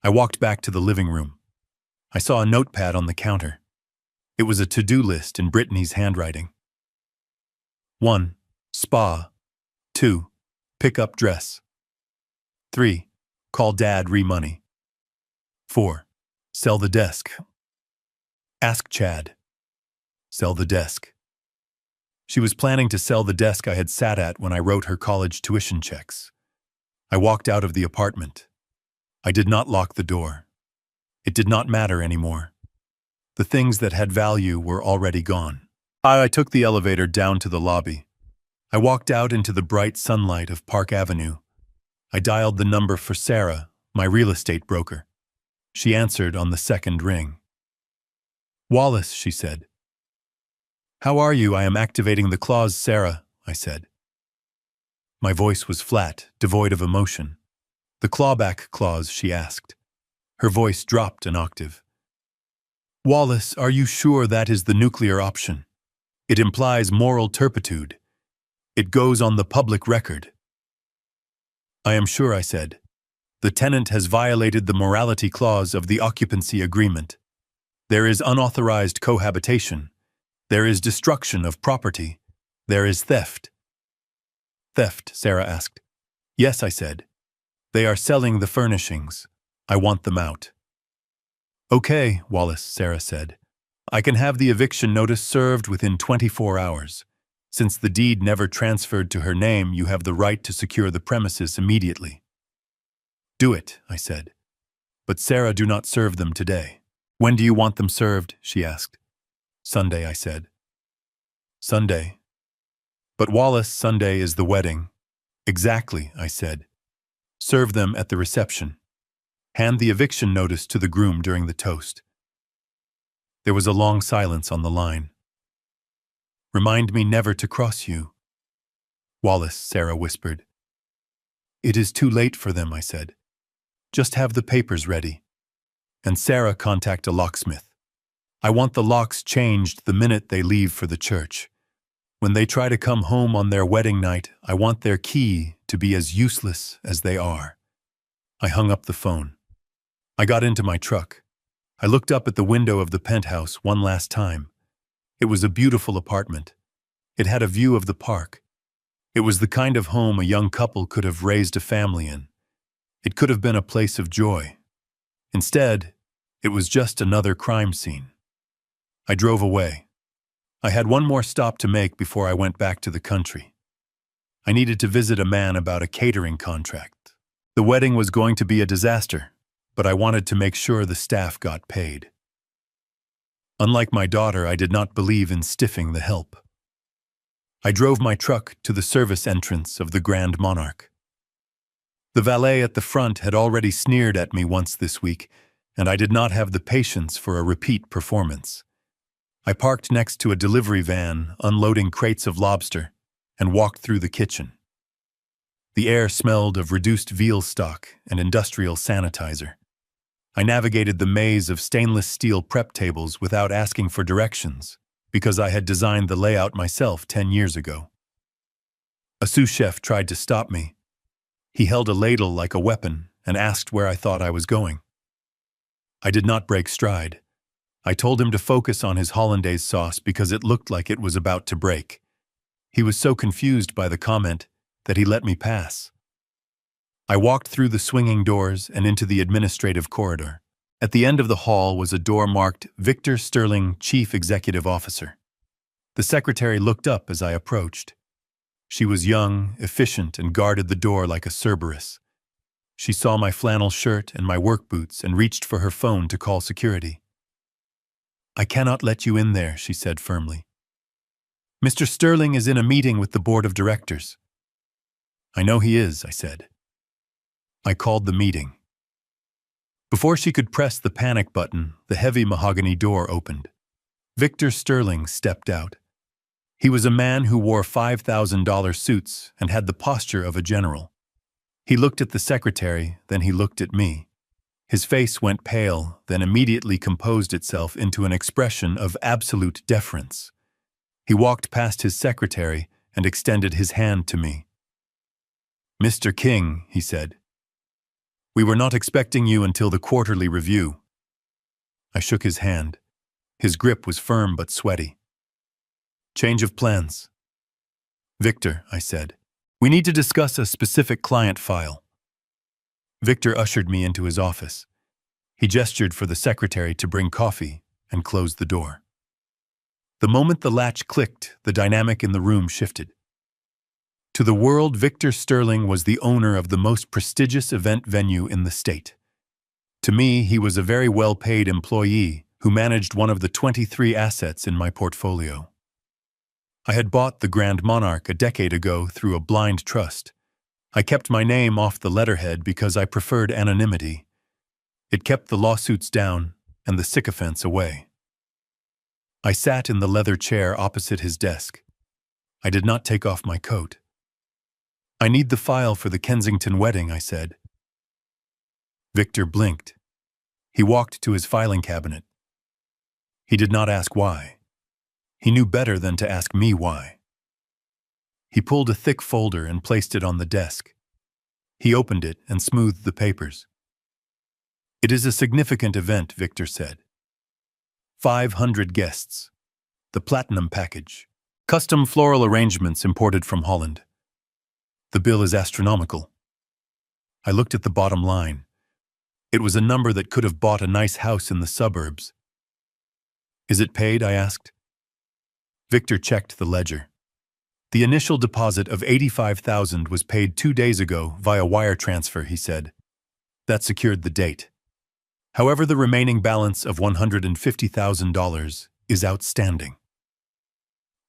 I walked back to the living room. I saw a notepad on the counter. It was a to-do list in Brittany's handwriting. 1. Spa. 2. Pick up dress. 3. Call Dad re-money. 4. Sell the desk. Ask Chad. Sell the desk. She was planning to sell the desk I had sat at when I wrote her college tuition checks. I walked out of the apartment. I did not lock the door. It did not matter anymore. The things that had value were already gone. I took the elevator down to the lobby. I walked out into the bright sunlight of Park Avenue. I dialed the number for Sarah, my real estate broker. She answered on the second ring. "Wallace," she said. "How are you? I am activating the clause, Sarah," I said. My voice was flat, devoid of emotion. "The clawback clause," she asked. Her voice dropped an octave. "Wallace, are you sure that is the nuclear option? It implies moral turpitude. It goes on the public record." "I am sure," I said. "The tenant has violated the morality clause of the occupancy agreement. There is unauthorized cohabitation. There is destruction of property. There is theft." "Theft?" Sarah asked. "Yes," I said. "They are selling the furnishings. I want them out." "Okay, Wallace," Sarah said. I can have the eviction notice served within 24 hours. Since the deed never transferred to her name, you have the right to secure the premises immediately. Do it, I said. But Sarah, do not serve them today. When do you want them served? She asked. Sunday, I said. Sunday. But Wallace, Sunday is the wedding. Exactly, I said. Serve them at the reception. Hand the eviction notice to the groom during the toast. There was a long silence on the line. Remind me never to cross you. Wallace, Sarah whispered. It is too late for them, I said. Just have the papers ready. And Sarah, contact a locksmith. I want the locks changed the minute they leave for the church. When they try to come home on their wedding night, I want their key to be as useless as they are. I hung up the phone. I got into my truck. I looked up at the window of the penthouse one last time. It was a beautiful apartment. It had a view of the park. It was the kind of home a young couple could have raised a family in. It could have been a place of joy. Instead, it was just another crime scene. I drove away. I had one more stop to make before I went back to the country. I needed to visit a man about a catering contract. The wedding was going to be a disaster, but I wanted to make sure the staff got paid. Unlike my daughter, I did not believe in stiffing the help. I drove my truck to the service entrance of the Grand Monarch. The valet at the front had already sneered at me once this week, and I did not have the patience for a repeat performance. I parked next to a delivery van unloading crates of lobster and walked through the kitchen. The air smelled of reduced veal stock and industrial sanitizer. I navigated the maze of stainless steel prep tables without asking for directions, because I had designed the layout myself 10 years ago. A sous chef tried to stop me. He held a ladle like a weapon and asked where I thought I was going. I did not break stride. I told him to focus on his hollandaise sauce because it looked like it was about to break. He was so confused by the comment that he let me pass. I walked through the swinging doors and into the administrative corridor. At the end of the hall was a door marked Victor Sterling, Chief Executive Officer. The secretary looked up as I approached. She was young, efficient, and guarded the door like a Cerberus. She saw my flannel shirt and my work boots and reached for her phone to call security. I cannot let you in there, she said firmly. Mr. Sterling is in a meeting with the board of directors. I know he is, I said. I called the meeting. Before she could press the panic button, the heavy mahogany door opened. Victor Sterling stepped out. He was a man who wore $5,000 suits and had the posture of a general. He looked at the secretary, then he looked at me. His face went pale, then immediately composed itself into an expression of absolute deference. He walked past his secretary and extended his hand to me. Mr. King, he said, we were not expecting you until the quarterly review. I shook his hand. His grip was firm but sweaty. Change of plans. Victor, I said, we need to discuss a specific client file. Victor ushered me into his office. He gestured for the secretary to bring coffee and closed the door. The moment the latch clicked, the dynamic in the room shifted. To the world, Victor Sterling was the owner of the most prestigious event venue in the state. To me, he was a very well-paid employee who managed one of the 23 assets in my portfolio. I had bought the Grand Monarch a decade ago through a blind trust. I kept my name off the letterhead because I preferred anonymity. It kept the lawsuits down and the sycophants away. I sat in the leather chair opposite his desk. I did not take off my coat. I need the file for the Kensington wedding, I said. Victor blinked. He walked to his filing cabinet. He did not ask why. He knew better than to ask me why. He pulled a thick folder and placed it on the desk. He opened it and smoothed the papers. It is a significant event, Victor said. 500 guests. The platinum package. Custom floral arrangements imported from Holland. The bill is astronomical. I looked at the bottom line. It was a number that could have bought a nice house in the suburbs. Is it paid? I asked. Victor checked the ledger. The initial deposit of $85,000 was paid 2 days ago via wire transfer, he said. That secured the date. However, the remaining balance of $150,000 is outstanding.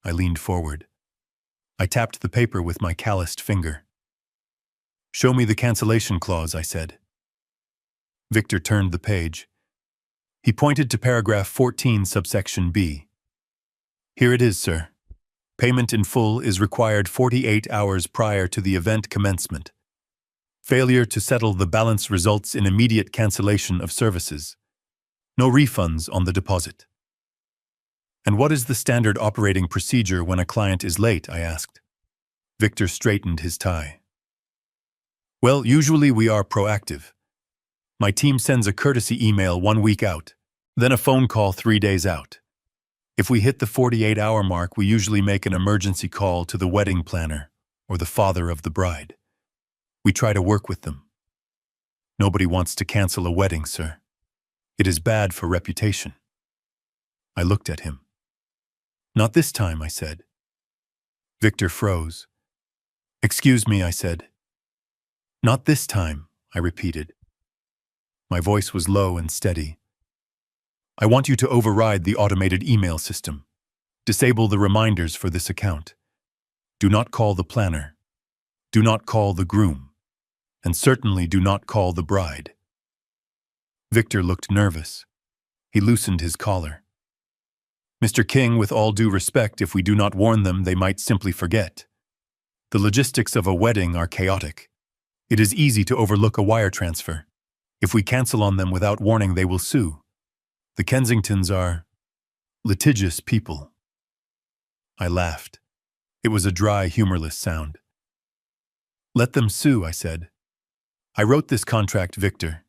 I leaned forward. I tapped the paper with my calloused finger. Show me the cancellation clause, I said. Victor turned the page. He pointed to paragraph 14, subsection B. Here it is, sir. Payment in full is required 48 hours prior to the event commencement. Failure to settle the balance results in immediate cancellation of services. No refunds on the deposit. And what is the standard operating procedure when a client is late? I asked. Victor straightened his tie. Well, usually we are proactive. My team sends a courtesy email 1 week out, then a phone call 3 days out. If we hit the 48-hour mark, we usually make an emergency call to the wedding planner or the father of the bride. We try to work with them. Nobody wants to cancel a wedding, sir. It is bad for reputation. I looked at him. Not this time, I said. Victor froze. Excuse me, I said. Not this time, I repeated. My voice was low and steady. I want you to override the automated email system. Disable the reminders for this account. Do not call the planner. Do not call the groom. And certainly do not call the bride. Victor looked nervous. He loosened his collar. Mr. King, with all due respect, if we do not warn them, they might simply forget. The logistics of a wedding are chaotic. It is easy to overlook a wire transfer. If we cancel on them without warning, they will sue. The Kensingtons are litigious people. I laughed. It was a dry, humorless sound. Let them sue, I said. I wrote this contract, Victor.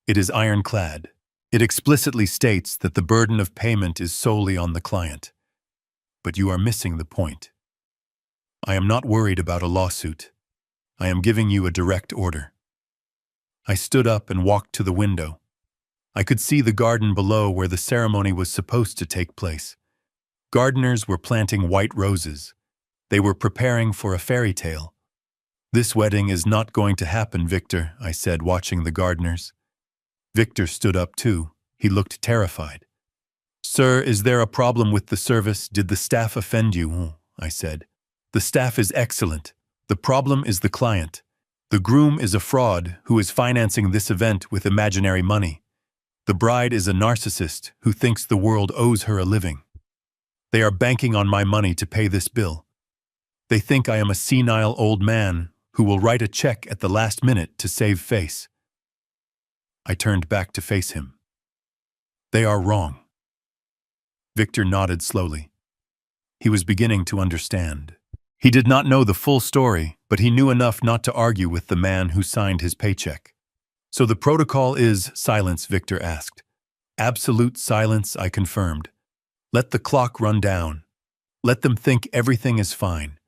It is ironclad. It explicitly states that the burden of payment is solely on the client. But you are missing the point. I am not worried about a lawsuit. I am giving you a direct order. I stood up and walked to the window. I could see the garden below where the ceremony was supposed to take place. Gardeners were planting white roses. They were preparing for a fairy tale. This wedding is not going to happen, Victor, I said, watching the gardeners. Victor stood up too. He looked terrified. Sir, is there a problem with the service? Did the staff offend you? I said. The staff is excellent. The problem is the client. The groom is a fraud who is financing this event with imaginary money. The bride is a narcissist who thinks the world owes her a living. They are banking on my money to pay this bill. They think I am a senile old man who will write a check at the last minute to save face. I turned back to face him. They are wrong. Victor nodded slowly. He was beginning to understand. He did not know the full story, but he knew enough not to argue with the man who signed his paycheck. So the protocol is silence, Victor asked. Absolute silence, I confirmed. Let the clock run down. Let them think everything is fine.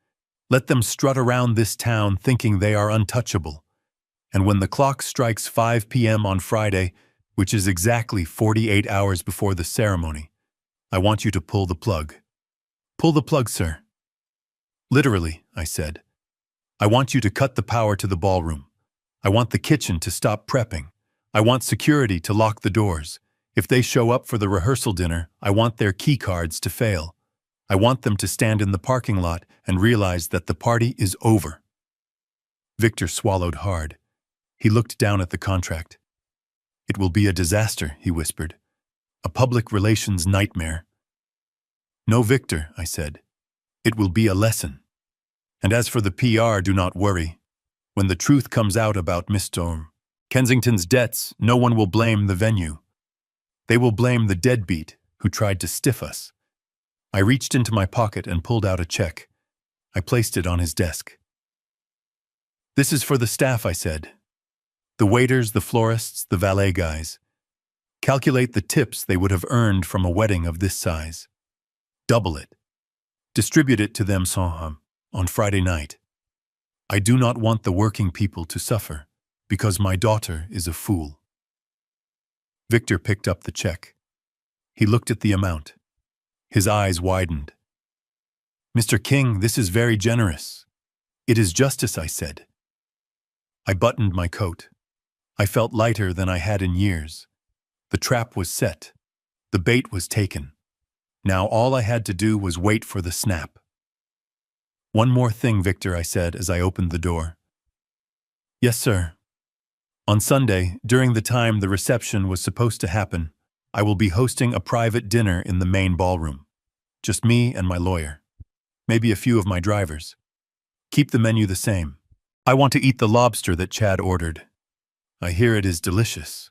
Let them strut around this town thinking they are untouchable. And when the clock strikes 5 p.m. on Friday, which is exactly 48 hours before the ceremony, I want you to pull the plug. Pull the plug, sir. Literally, I said. I want you to cut the power to the ballroom. I want the kitchen to stop prepping. I want security to lock the doors. If they show up for the rehearsal dinner, I want their key cards to fail. I want them to stand in the parking lot and realize that the party is over. Victor swallowed hard. He looked down at the contract. It will be a disaster, he whispered. A public relations nightmare. No, Victor, I said. It will be a lesson. And as for the PR, do not worry. When the truth comes out about Mr. Kensington's debts, no one will blame the venue. They will blame the deadbeat who tried to stiff us. I reached into my pocket and pulled out a check. I placed it on his desk. This is for the staff, I said. The waiters, the florists, the valet guys. Calculate the tips they would have earned from a wedding of this size. Double it. Distribute it to them on Friday night. I do not want the working people to suffer because my daughter is a fool. Victor picked up the check. He looked at the amount. His eyes widened. "Mr. King, this is very generous." "It is justice," I said. I buttoned my coat. I felt lighter than I had in years. The trap was set. The bait was taken. Now all I had to do was wait for the snap. "One more thing, Victor," I said as I opened the door. "Yes, sir." "On Sunday, during the time the reception was supposed to happen, I will be hosting a private dinner in the main ballroom. Just me and my lawyer. Maybe a few of my drivers. Keep the menu the same. I want to eat the lobster that Chad ordered. I hear it is delicious."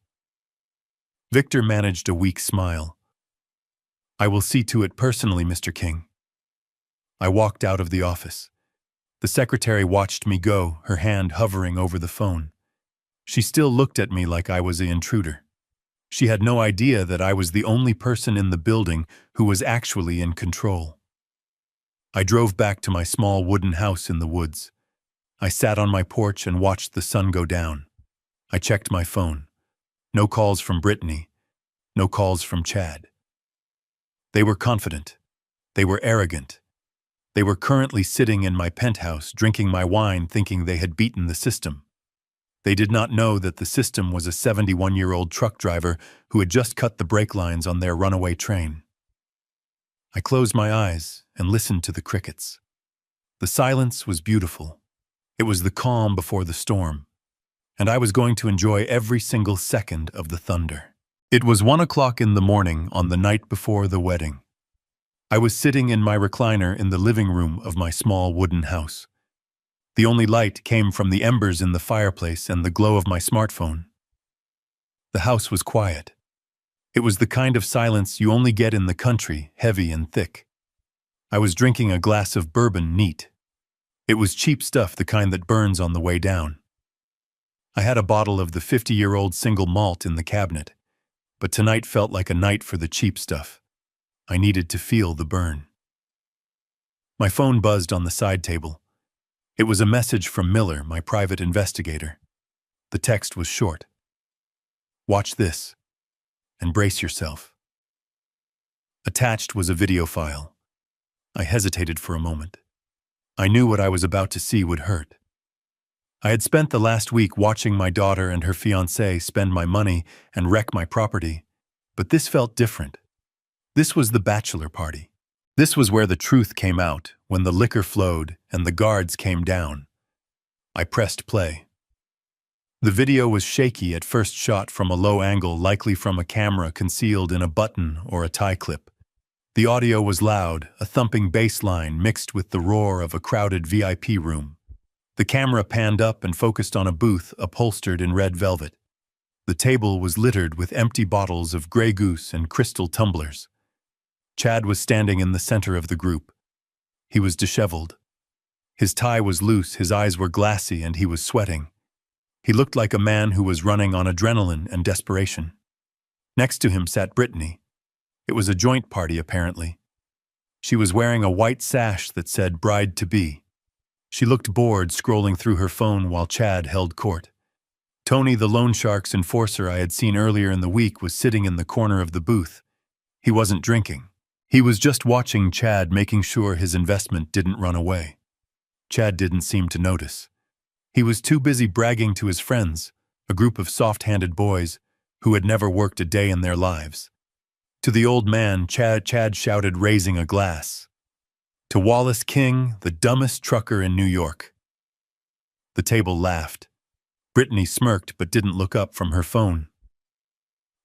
Victor managed a weak smile. "I will see to it personally, Mr. King." I walked out of the office. The secretary watched me go, her hand hovering over the phone. She still looked at me like I was the intruder. She had no idea that I was the only person in the building who was actually in control. I drove back to my small wooden house in the woods. I sat on my porch and watched the sun go down. I checked my phone. No calls from Brittany. No calls from Chad. They were confident. They were arrogant. They were currently sitting in my penthouse drinking my wine thinking they had beaten the system. They did not know that the system was a 71-year-old truck driver who had just cut the brake lines on their runaway train. I closed my eyes and listened to the crickets. The silence was beautiful. It was the calm before the storm, and I was going to enjoy every single second of the thunder. It was 1 o'clock in the morning on the night before the wedding. I was sitting in my recliner in the living room of my small wooden house. The only light came from the embers in the fireplace and the glow of my smartphone. The house was quiet. It was the kind of silence you only get in the country, heavy and thick. I was drinking a glass of bourbon neat. It was cheap stuff, the kind that burns on the way down. I had a bottle of the 50-year-old single malt in the cabinet, but tonight felt like a night for the cheap stuff. I needed to feel the burn. My phone buzzed on the side table. It was a message from Miller, my private investigator. The text was short. "Watch this, and brace yourself." Attached was a video file. I hesitated for a moment. I knew what I was about to see would hurt. I had spent the last week watching my daughter and her fiancé spend my money and wreck my property, but this felt different. This was the bachelor party. This was where the truth came out, when the liquor flowed and the guards came down. I pressed play. The video was shaky at first, shot from a low angle, likely from a camera concealed in a button or a tie clip. The audio was loud, a thumping bass line mixed with the roar of a crowded VIP room. The camera panned up and focused on a booth upholstered in red velvet. The table was littered with empty bottles of Grey Goose and crystal tumblers. Chad was standing in the center of the group. He was disheveled. His tie was loose, his eyes were glassy, and he was sweating. He looked like a man who was running on adrenaline and desperation. Next to him sat Brittany. It was a joint party, apparently. She was wearing a white sash that said bride-to-be. She looked bored, scrolling through her phone while Chad held court. Tony, the loan shark's enforcer I had seen earlier in the week, was sitting in the corner of the booth. He wasn't drinking. He was just watching Chad, making sure his investment didn't run away. Chad didn't seem to notice. He was too busy bragging to his friends, a group of soft-handed boys who had never worked a day in their lives. To the old man, Chad shouted, raising a glass. "To Wallace King, the dumbest trucker in New York." The table laughed. Brittany smirked but didn't look up from her phone.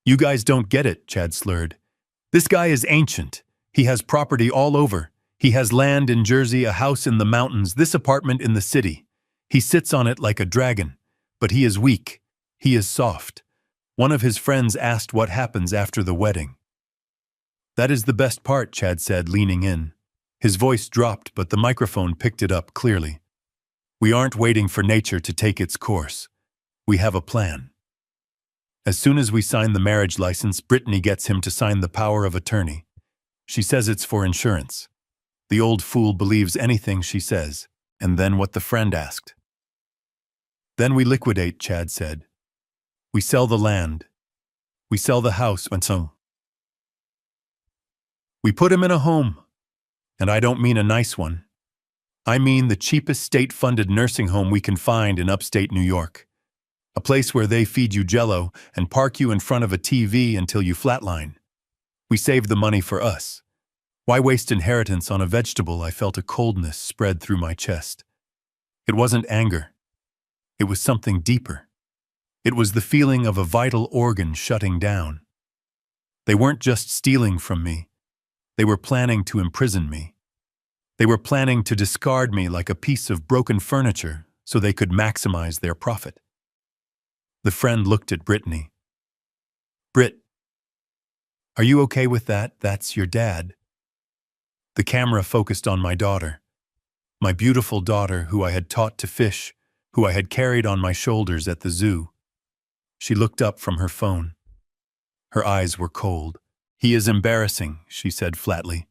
"You guys don't get it," Chad slurred. "This guy is ancient. He has property all over. He has land in Jersey, a house in the mountains, this apartment in the city. He sits on it like a dragon, but he is weak. He is soft." One of his friends asked what happens after the wedding. "That is the best part," Chad said, leaning in. His voice dropped, but the microphone picked it up clearly. "We aren't waiting for nature to take its course. We have a plan. As soon as we sign the marriage license, Brittany gets him to sign the power of attorney. She says it's for insurance. The old fool believes anything she says. And then what the friend asked. Then we liquidate," Chad said. "We sell the land. We sell the house and so." We put him in a home. And I don't mean a nice one. I mean the cheapest state-funded nursing home we can find in upstate New York. A place where they feed you Jell-O and park you in front of a TV until you flatline. We saved the money for us. Why waste inheritance on a vegetable? I felt a coldness spread through my chest. It wasn't anger. It was something deeper. It was the feeling of a vital organ shutting down. They weren't just stealing from me. They were planning to imprison me. They were planning to discard me like a piece of broken furniture so they could maximize their profit. The friend looked at Brittany. Britt, are you okay with that? That's your dad. The camera focused on my daughter. My beautiful daughter who I had taught to fish, who I had carried on my shoulders at the zoo. She looked up from her phone. Her eyes were cold. He is embarrassing, she said flatly.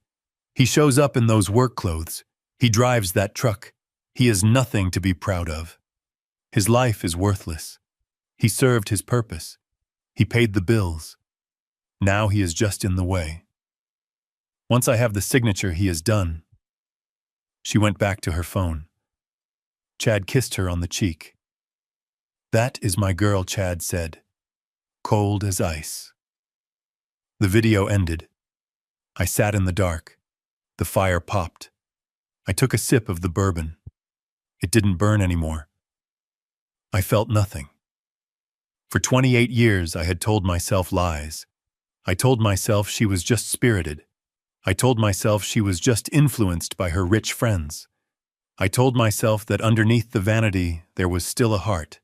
He shows up in those work clothes. He drives that truck. He is nothing to be proud of. His life is worthless. He served his purpose. He paid the bills. Now he is just in the way. Once I have the signature, he is done. She went back to her phone. Chad kissed her on the cheek. That is my girl, Chad said. Cold as ice. The video ended. I sat in the dark. The fire popped. I took a sip of the bourbon. It didn't burn anymore. I felt nothing. For 28 years, I had told myself lies. I told myself she was just spirited. I told myself she was just influenced by her rich friends. I told myself that underneath the vanity, there was still a heart.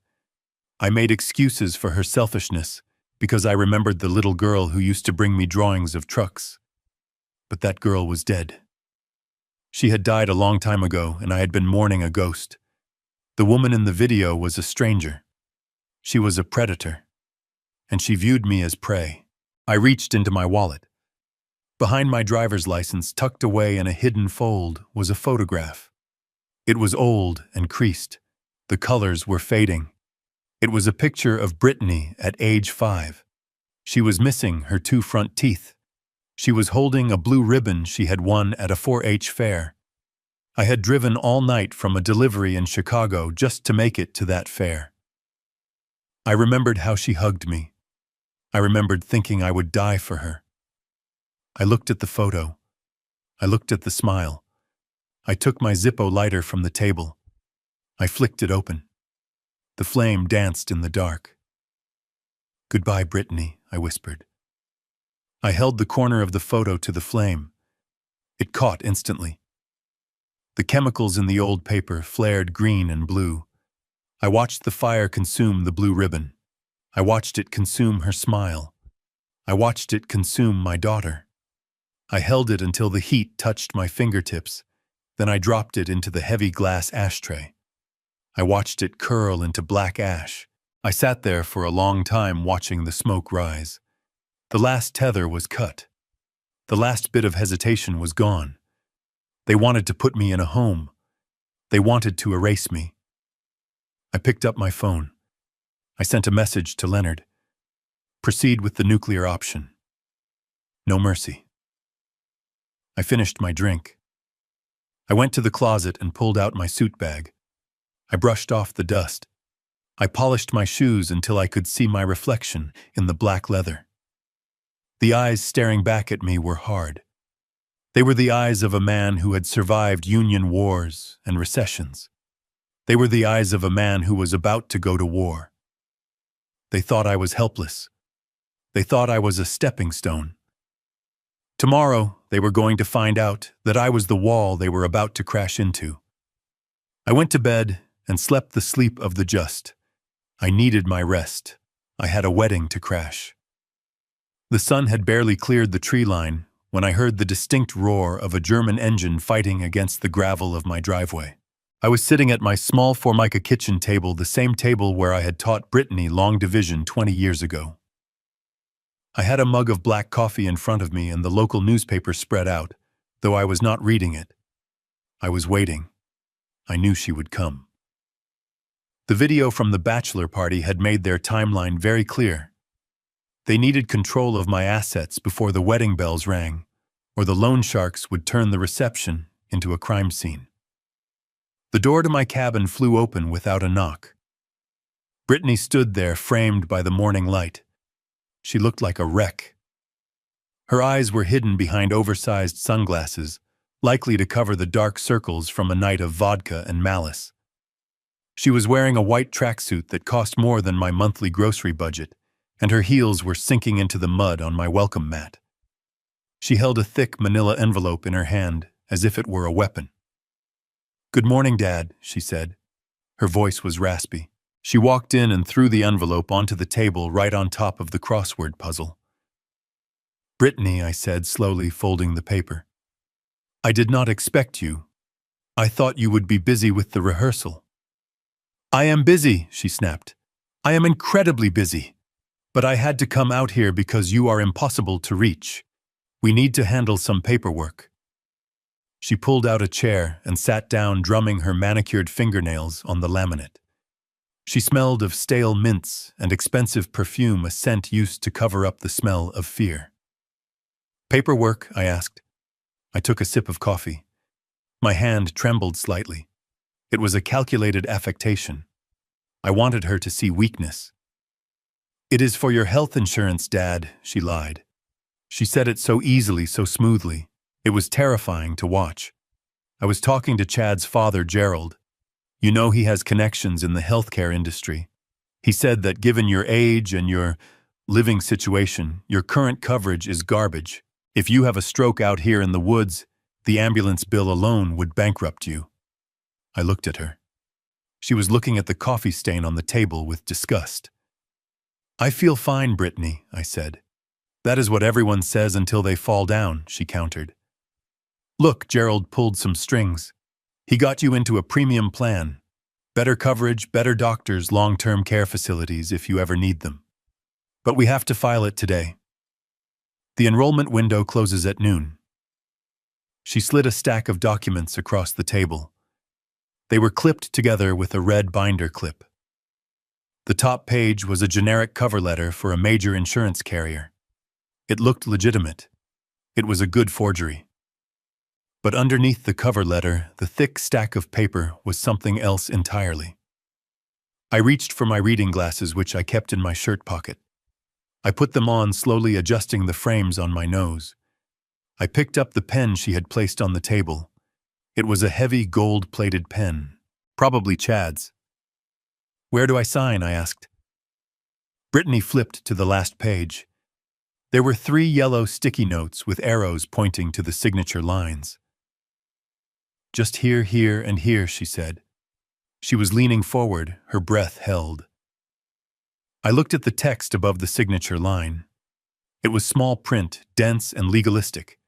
I made excuses for her selfishness because I remembered the little girl who used to bring me drawings of trucks. But that girl was dead. She had died a long time ago, and I had been mourning a ghost. The woman in the video was a stranger. She was a predator, and she viewed me as prey. I reached into my wallet. Behind my driver's license, tucked away in a hidden fold, was a photograph. It was old and creased. The colors were fading. It was a picture of Brittany at age 5. She was missing her 2 front teeth. She was holding a blue ribbon she had won at a 4-H fair. I had driven all night from a delivery in Chicago just to make it to that fair. I remembered how she hugged me. I remembered thinking I would die for her. I looked at the photo. I looked at the smile. I took my Zippo lighter from the table. I flicked it open. The flame danced in the dark. Goodbye, Brittany, I whispered. I held the corner of the photo to the flame. It caught instantly. The chemicals in the old paper flared green and blue. I watched the fire consume the blue ribbon. I watched it consume her smile. I watched it consume my daughter. I held it until the heat touched my fingertips. Then I dropped it into the heavy glass ashtray. I watched it curl into black ash. I sat there for a long time watching the smoke rise. The last tether was cut. The last bit of hesitation was gone. They wanted to put me in a home. They wanted to erase me. I picked up my phone. I sent a message to Leonard. Proceed with the nuclear option. No mercy. I finished my drink. I went to the closet and pulled out my suit bag. I brushed off the dust. I polished my shoes until I could see my reflection in the black leather. The eyes staring back at me were hard. They were the eyes of a man who had survived Union wars and recessions. They were the eyes of a man who was about to go to war. They thought I was helpless. They thought I was a stepping stone. Tomorrow, they were going to find out that I was the wall they were about to crash into. I went to bed and slept the sleep of the just. I needed my rest. I had a wedding to crash. The sun had barely cleared the tree line when I heard the distinct roar of a German engine fighting against the gravel of my driveway. I was sitting at my small Formica kitchen table, the same table where I had taught Brittany long division 20 years ago. I had a mug of black coffee in front of me and the local newspaper spread out, though I was not reading it. I was waiting. I knew she would come. The video from the bachelor party had made their timeline very clear. They needed control of my assets before the wedding bells rang, or the loan sharks would turn the reception into a crime scene. The door to my cabin flew open without a knock. Brittany stood there, framed by the morning light. She looked like a wreck. Her eyes were hidden behind oversized sunglasses, likely to cover the dark circles from a night of vodka and malice. She was wearing a white tracksuit that cost more than my monthly grocery budget, and her heels were sinking into the mud on my welcome mat. She held a thick manila envelope in her hand, as if it were a weapon. "Good morning, Dad," she said. Her voice was raspy. She walked in and threw the envelope onto the table right on top of the crossword puzzle. "Brittany," I said, slowly folding the paper. "I did not expect you. I thought you would be busy with the rehearsal." "I am busy," she snapped. "I am incredibly busy. But I had to come out here because you are impossible to reach. We need to handle some paperwork." She pulled out a chair and sat down, drumming her manicured fingernails on the laminate. She smelled of stale mints and expensive perfume, a scent used to cover up the smell of fear. "Paperwork?" I asked. I took a sip of coffee. My hand trembled slightly. It was a calculated affectation. I wanted her to see weakness. "It is for your health insurance, Dad," she lied. She said it so easily, so smoothly. It was terrifying to watch. I was talking to Chad's father, Gerald. You know, he has connections in the healthcare industry. He said that given your age and your living situation, your current coverage is garbage. If you have a stroke out here in the woods, the ambulance bill alone would bankrupt you. I looked at her. She was looking at the coffee stain on the table with disgust. "I feel fine, Brittany," I said. "That is what everyone says until they fall down," she countered. "Look," Gerald pulled some strings. "He got you into a premium plan. Better coverage, better doctors, long-term care facilities if you ever need them. But we have to file it today. The enrollment window closes at noon." She slid a stack of documents across the table. They were clipped together with a red binder clip. The top page was a generic cover letter for a major insurance carrier. It looked legitimate. It was a good forgery. But underneath the cover letter, the thick stack of paper was something else entirely. I reached for my reading glasses, which I kept in my shirt pocket. I put them on, slowly adjusting the frames on my nose. I picked up the pen she had placed on the table. It was a heavy gold-plated pen, probably Chad's. "Where do I sign?" I asked. Brittany flipped to the last page. There were 3 yellow sticky notes with arrows pointing to the signature lines. "Just here, here, and here," she said. She was leaning forward, her breath held. I looked at the text above the signature line. It was small print, dense and legalistic.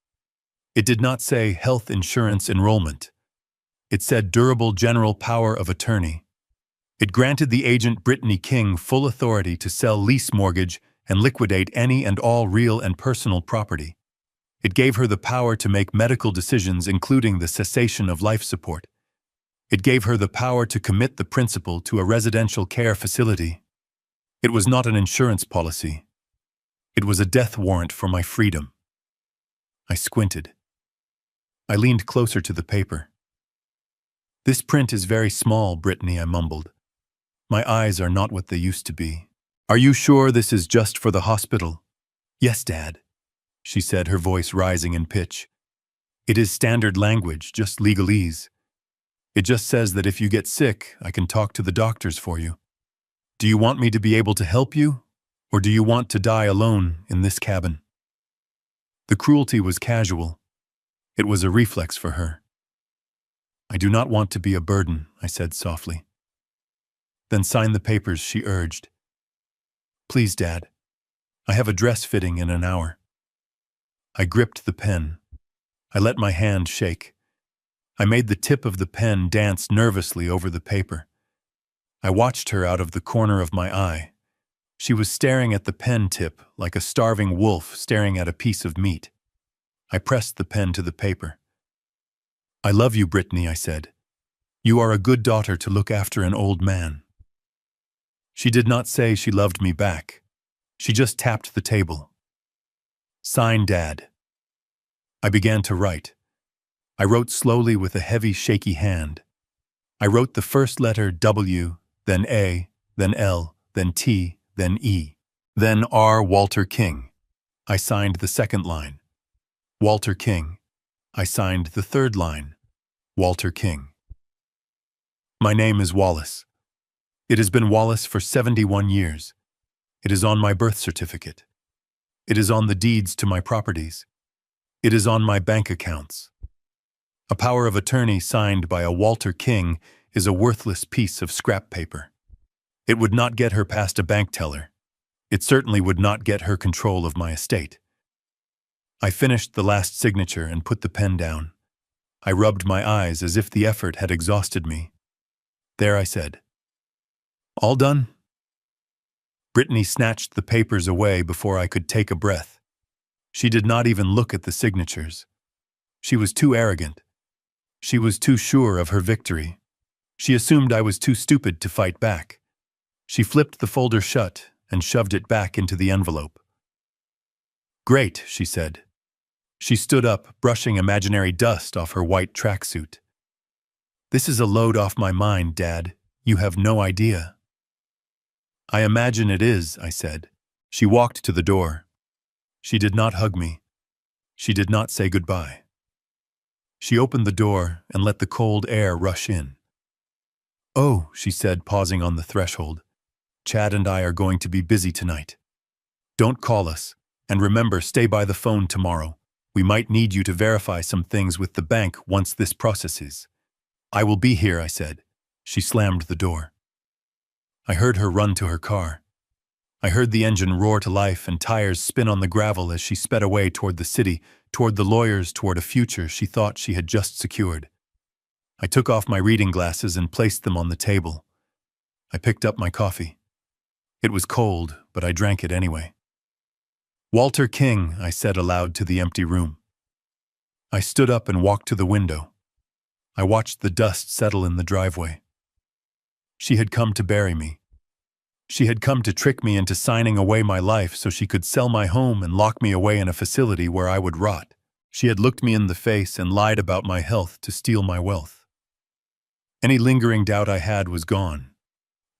It did not say health insurance enrollment. It said durable general power of attorney. It granted the agent Brittany King full authority to sell, lease, mortgage, and liquidate any and all real and personal property. It gave her the power to make medical decisions, including the cessation of life support. It gave her the power to commit the principal to a residential care facility. It was not an insurance policy. It was a death warrant for my freedom. I squinted. I leaned closer to the paper. "This print is very small, Brittany," I mumbled. "My eyes are not what they used to be. Are you sure this is just for the hospital?" "Yes, Dad," she said, her voice rising in pitch. "It is standard language, just legalese. It just says that if you get sick, I can talk to the doctors for you. Do you want me to be able to help you, or do you want to die alone in this cabin?" The cruelty was casual. It was a reflex for her. "I do not want to be a burden," I said softly. "Then sign the papers," she urged. "Please, Dad. I have a dress fitting in an hour." I gripped the pen. I let my hand shake. I made the tip of the pen dance nervously over the paper. I watched her out of the corner of my eye. She was staring at the pen tip like a starving wolf staring at a piece of meat. I pressed the pen to the paper. "I love you, Brittany," I said. "You are a good daughter to look after an old man." She did not say she loved me back. She just tapped the table. "Sign, Dad." I began to write. I wrote slowly with a heavy, shaky hand. I wrote the first letter W, then A, then L, then T, then E, then R. Walter King. I signed the second line. Walter King. I signed the third line. Walter King. My name is Wallace. It has been Wallace for 71 years. It is on my birth certificate. It is on the deeds to my properties. It is on my bank accounts. A power of attorney signed by a Walter King is a worthless piece of scrap paper. It would not get her past a bank teller. It certainly would not get her control of my estate. I finished the last signature and put the pen down. I rubbed my eyes as if the effort had exhausted me. There, I said. All done? Brittany snatched the papers away before I could take a breath. She did not even look at the signatures. She was too arrogant. She was too sure of her victory. She assumed I was too stupid to fight back. She flipped the folder shut and shoved it back into the envelope. Great, she said. She stood up, brushing imaginary dust off her white tracksuit. This is a load off my mind, Dad. You have no idea. I imagine it is, I said. She walked to the door. She did not hug me. She did not say goodbye. She opened the door and let the cold air rush in. Oh, she said, pausing on the threshold. Chad and I are going to be busy tonight. Don't call us, and remember, stay by the phone tomorrow. We might need you to verify some things with the bank once this processes. I will be here, I said. She slammed the door. I heard her run to her car. I heard the engine roar to life and tires spin on the gravel as she sped away toward the city, toward the lawyers, toward a future she thought she had just secured. I took off my reading glasses and placed them on the table. I picked up my coffee. It was cold, but I drank it anyway. Walter King, I said aloud to the empty room. I stood up and walked to the window. I watched the dust settle in the driveway. She had come to bury me. She had come to trick me into signing away my life so she could sell my home and lock me away in a facility where I would rot. She had looked me in the face and lied about my health to steal my wealth. Any lingering doubt I had was gone.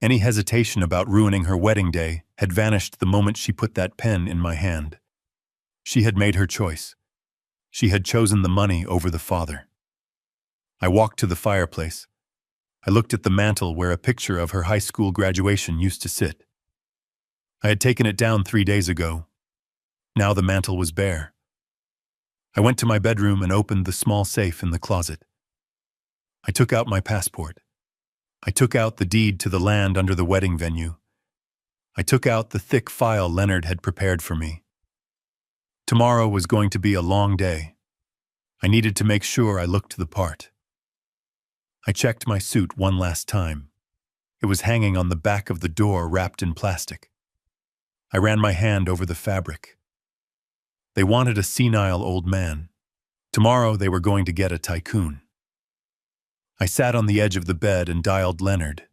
Any hesitation about ruining her wedding day had vanished the moment she put that pen in my hand. She had made her choice. She had chosen the money over the father. I walked to the fireplace. I looked at the mantel where a picture of her high school graduation used to sit. I had taken it down 3 days ago. Now the mantel was bare. I went to my bedroom and opened the small safe in the closet. I took out my passport. I took out the deed to the land under the wedding venue. I took out the thick file Leonard had prepared for me. Tomorrow was going to be a long day. I needed to make sure I looked the part. I checked my suit one last time. It was hanging on the back of the door wrapped in plastic. I ran my hand over the fabric. They wanted a senile old man. Tomorrow they were going to get a tycoon. I sat on the edge of the bed and dialed Leonard.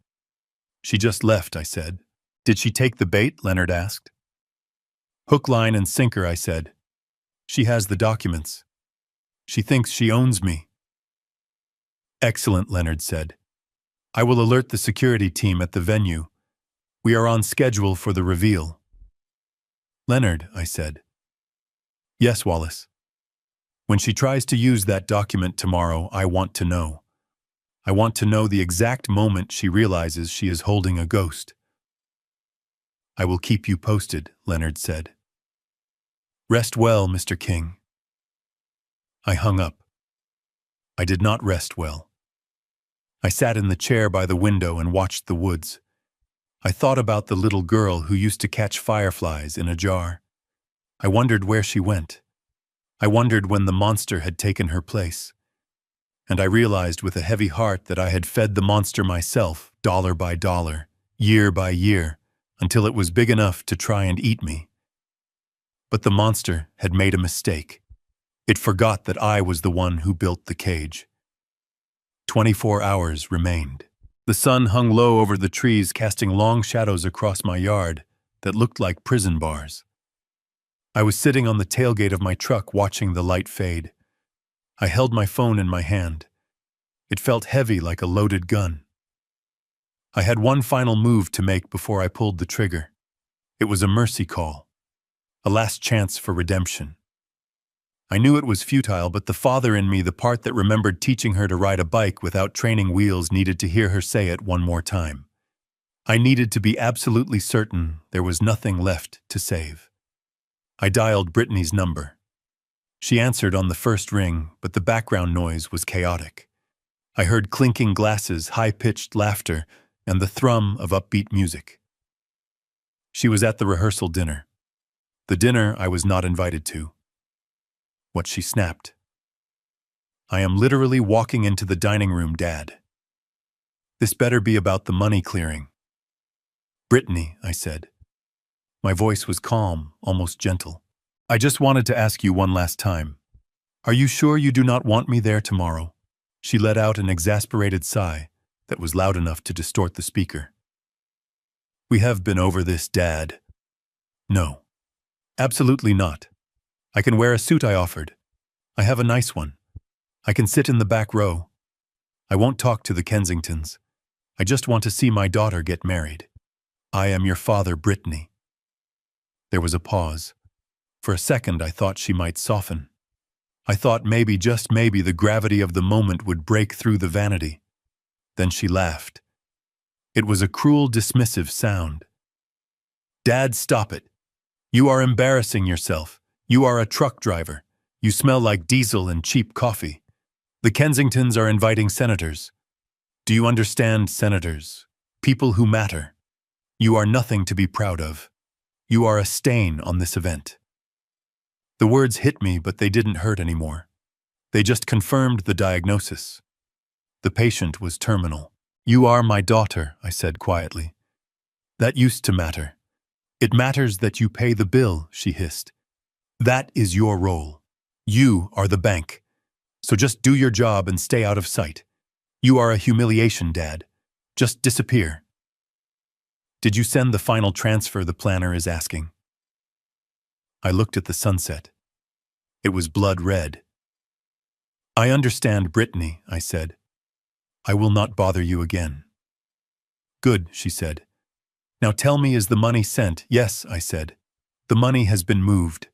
She just left, I said. Did she take the bait? Leonard asked. Hook, line, and sinker, I said. She has the documents. She thinks she owns me. Excellent, Leonard said. I will alert the security team at the venue. We are on schedule for the reveal. Leonard, I said. Yes, Wallace. When she tries to use that document tomorrow, I want to know. I want to know the exact moment she realizes she is holding a ghost. I will keep you posted, Leonard said. Rest well, Mr. King. I hung up. I did not rest well. I sat in the chair by the window and watched the woods. I thought about the little girl who used to catch fireflies in a jar. I wondered where she went. I wondered when the monster had taken her place. And I realized with a heavy heart that I had fed the monster myself, dollar by dollar, year by year, until it was big enough to try and eat me. But the monster had made a mistake. It forgot that I was the one who built the cage. 24 hours remained. The sun hung low over the trees, casting long shadows across my yard that looked like prison bars. I was sitting on the tailgate of my truck watching the light fade. I held my phone in my hand. It felt heavy like a loaded gun. I had one final move to make before I pulled the trigger. It was a mercy call, a last chance for redemption. I knew it was futile, but the father in me, the part that remembered teaching her to ride a bike without training wheels, needed to hear her say it one more time. I needed to be absolutely certain there was nothing left to save. I dialed Brittany's number. She answered on the first ring, but the background noise was chaotic. I heard clinking glasses, high-pitched laughter, and the thrum of upbeat music. She was at the rehearsal dinner. The dinner I was not invited to. What she snapped. I am literally walking into the dining room, Dad. This better be about the money clearing. Brittany, I said. My voice was calm, almost gentle. I just wanted to ask you one last time. Are you sure you do not want me there tomorrow? She let out an exasperated sigh that was loud enough to distort the speaker. We have been over this, Dad. No. Absolutely not. I can wear a suit, I offered. I have a nice one. I can sit in the back row. I won't talk to the Kensingtons. I just want to see my daughter get married. I am your father, Brittany. There was a pause. For a second, I thought she might soften. I thought maybe, just maybe, the gravity of the moment would break through the vanity. Then she laughed. It was a cruel, dismissive sound. Dad, stop it. You are embarrassing yourself. You are a truck driver. You smell like diesel and cheap coffee. The Kensingtons are inviting senators. Do you understand, senators? People who matter. You are nothing to be proud of. You are a stain on this event. The words hit me, but they didn't hurt anymore. They just confirmed the diagnosis. The patient was terminal. You are my daughter, I said quietly. That used to matter. It matters that you pay the bill, she hissed. That is your role. You are the bank. So just do your job and stay out of sight. You are a humiliation, Dad. Just disappear. Did you send the final transfer, the planner is asking? I looked at the sunset. It was blood red. I understand, Brittany, I said. I will not bother you again. Good, she said. Now tell me, is the money sent? Yes, I said. The money has been moved.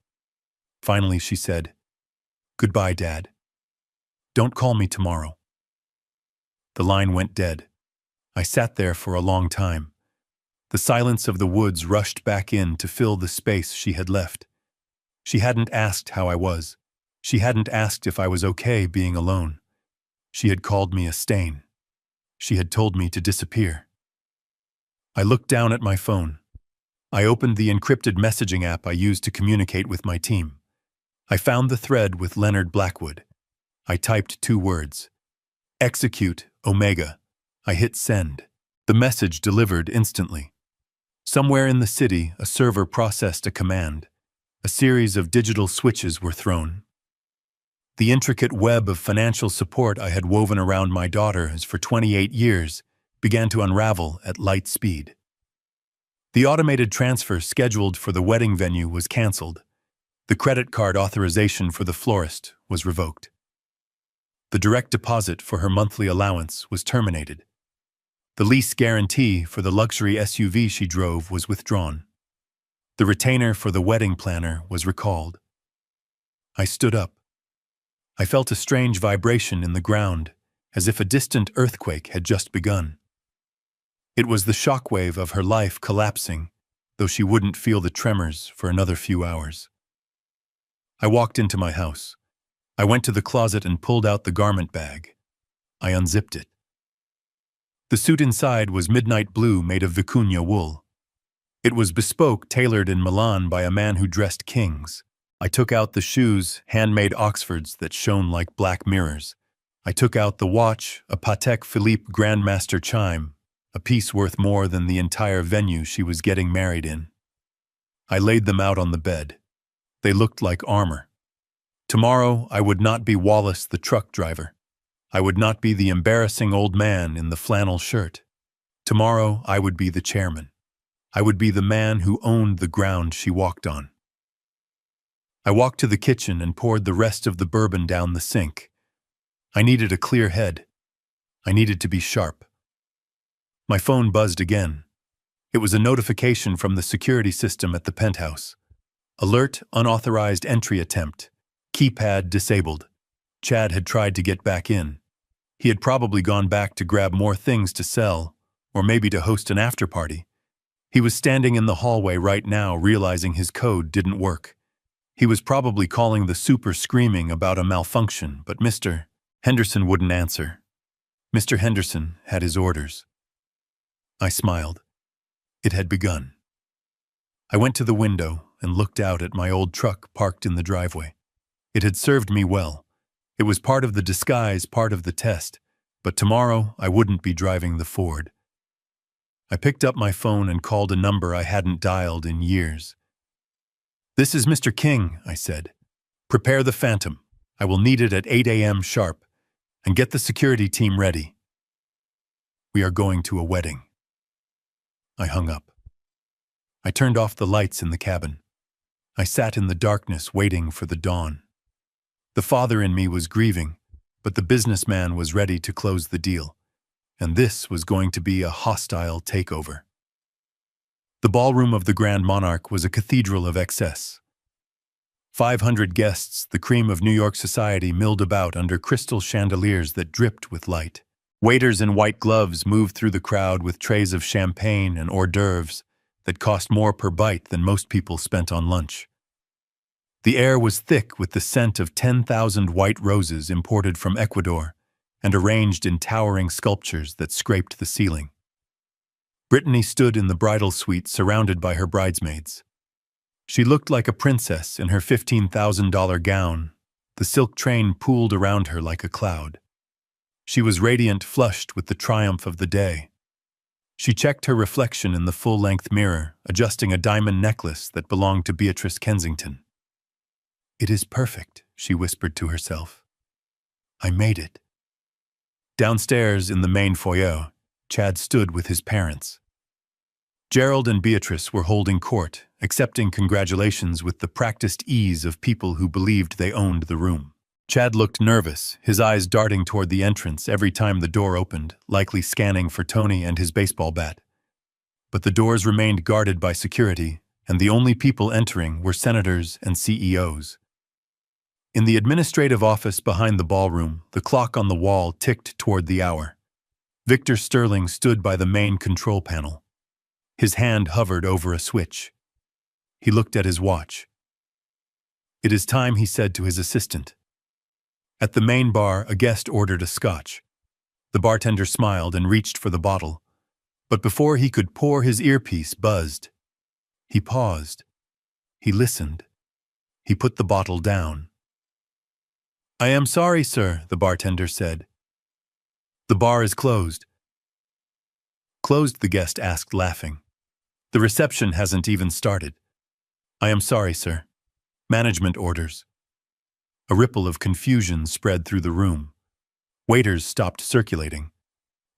Finally, she said, Goodbye, Dad. Don't call me tomorrow. The line went dead. I sat there for a long time. The silence of the woods rushed back in to fill the space she had left. She hadn't asked how I was. She hadn't asked if I was okay being alone. She had called me a stain. She had told me to disappear. I looked down at my phone. I opened the encrypted messaging app I used to communicate with my team. I found the thread with Leonard Blackwood. I typed 2 words. Execute, Omega. I hit send. The message delivered instantly. Somewhere in the city, a server processed a command. A series of digital switches were thrown. The intricate web of financial support I had woven around my daughters for 28 years began to unravel at light speed. The automated transfer scheduled for the wedding venue was canceled. The credit card authorization for the florist was revoked. The direct deposit for her monthly allowance was terminated. The lease guarantee for the luxury SUV she drove was withdrawn. The retainer for the wedding planner was recalled. I stood up. I felt a strange vibration in the ground, as if a distant earthquake had just begun. It was the shockwave of her life collapsing, though she wouldn't feel the tremors for another few hours. I walked into my house. I went to the closet and pulled out the garment bag. I unzipped it. The suit inside was midnight blue made of vicuña wool. It was bespoke, tailored in Milan by a man who dressed kings. I took out the shoes, handmade Oxfords that shone like black mirrors. I took out the watch, a Patek Philippe Grandmaster chime, a piece worth more than the entire venue she was getting married in. I laid them out on the bed. They looked like armor. Tomorrow, I would not be Wallace the truck driver. I would not be the embarrassing old man in the flannel shirt. Tomorrow, I would be the chairman. I would be the man who owned the ground she walked on. I walked to the kitchen and poured the rest of the bourbon down the sink. I needed a clear head. I needed to be sharp. My phone buzzed again. It was a notification from the security system at the penthouse. Alert, unauthorized entry attempt. Keypad disabled. Chad had tried to get back in. He had probably gone back to grab more things to sell, or maybe to host an after-party. He was standing in the hallway right now, realizing his code didn't work. He was probably calling the super screaming about a malfunction, but Mr. Henderson wouldn't answer. Mr. Henderson had his orders. I smiled. It had begun. I went to the window and looked out at my old truck parked in the driveway. It had served me well. It was part of the disguise, part of the test, but tomorrow I wouldn't be driving the Ford. I picked up my phone and called a number I hadn't dialed in years. "This is Mr. King," I said. "Prepare the Phantom. I will need it at 8 a.m. sharp, and get the security team ready. We are going to a wedding." I hung up. I turned off the lights in the cabin. I sat in the darkness waiting for the dawn. The father in me was grieving, but the businessman was ready to close the deal, and this was going to be a hostile takeover. The ballroom of the Grand Monarch was a cathedral of excess. 500 guests, the cream of New York society, milled about under crystal chandeliers that dripped with light. Waiters in white gloves moved through the crowd with trays of champagne and hors d'oeuvres that cost more per bite than most people spent on lunch. The air was thick with the scent of 10,000 white roses imported from Ecuador and arranged in towering sculptures that scraped the ceiling. Brittany stood in the bridal suite surrounded by her bridesmaids. She looked like a princess in her $15,000 gown. The silk train pooled around her like a cloud. She was radiant, flushed with the triumph of the day. She checked her reflection in the full-length mirror, adjusting a diamond necklace that belonged to Beatrice Kensington. "It is perfect," she whispered to herself. "I made it." Downstairs in the main foyer, Chad stood with his parents. Gerald and Beatrice were holding court, accepting congratulations with the practiced ease of people who believed they owned the room. Chad looked nervous, his eyes darting toward the entrance every time the door opened, likely scanning for Tony and his baseball bat. But the doors remained guarded by security, and the only people entering were senators and CEOs. In the administrative office behind the ballroom, the clock on the wall ticked toward the hour. Victor Sterling stood by the main control panel. His hand hovered over a switch. He looked at his watch. "It is time," he said to his assistant. At the main bar, a guest ordered a scotch. The bartender smiled and reached for the bottle, but before he could pour, his earpiece buzzed. He paused. He listened. He put the bottle down. "I am sorry, sir," the bartender said. "The bar is closed." "Closed?" the guest asked, laughing. "The reception hasn't even started." "I am sorry, sir. Management orders." A ripple of confusion spread through the room. Waiters stopped circulating.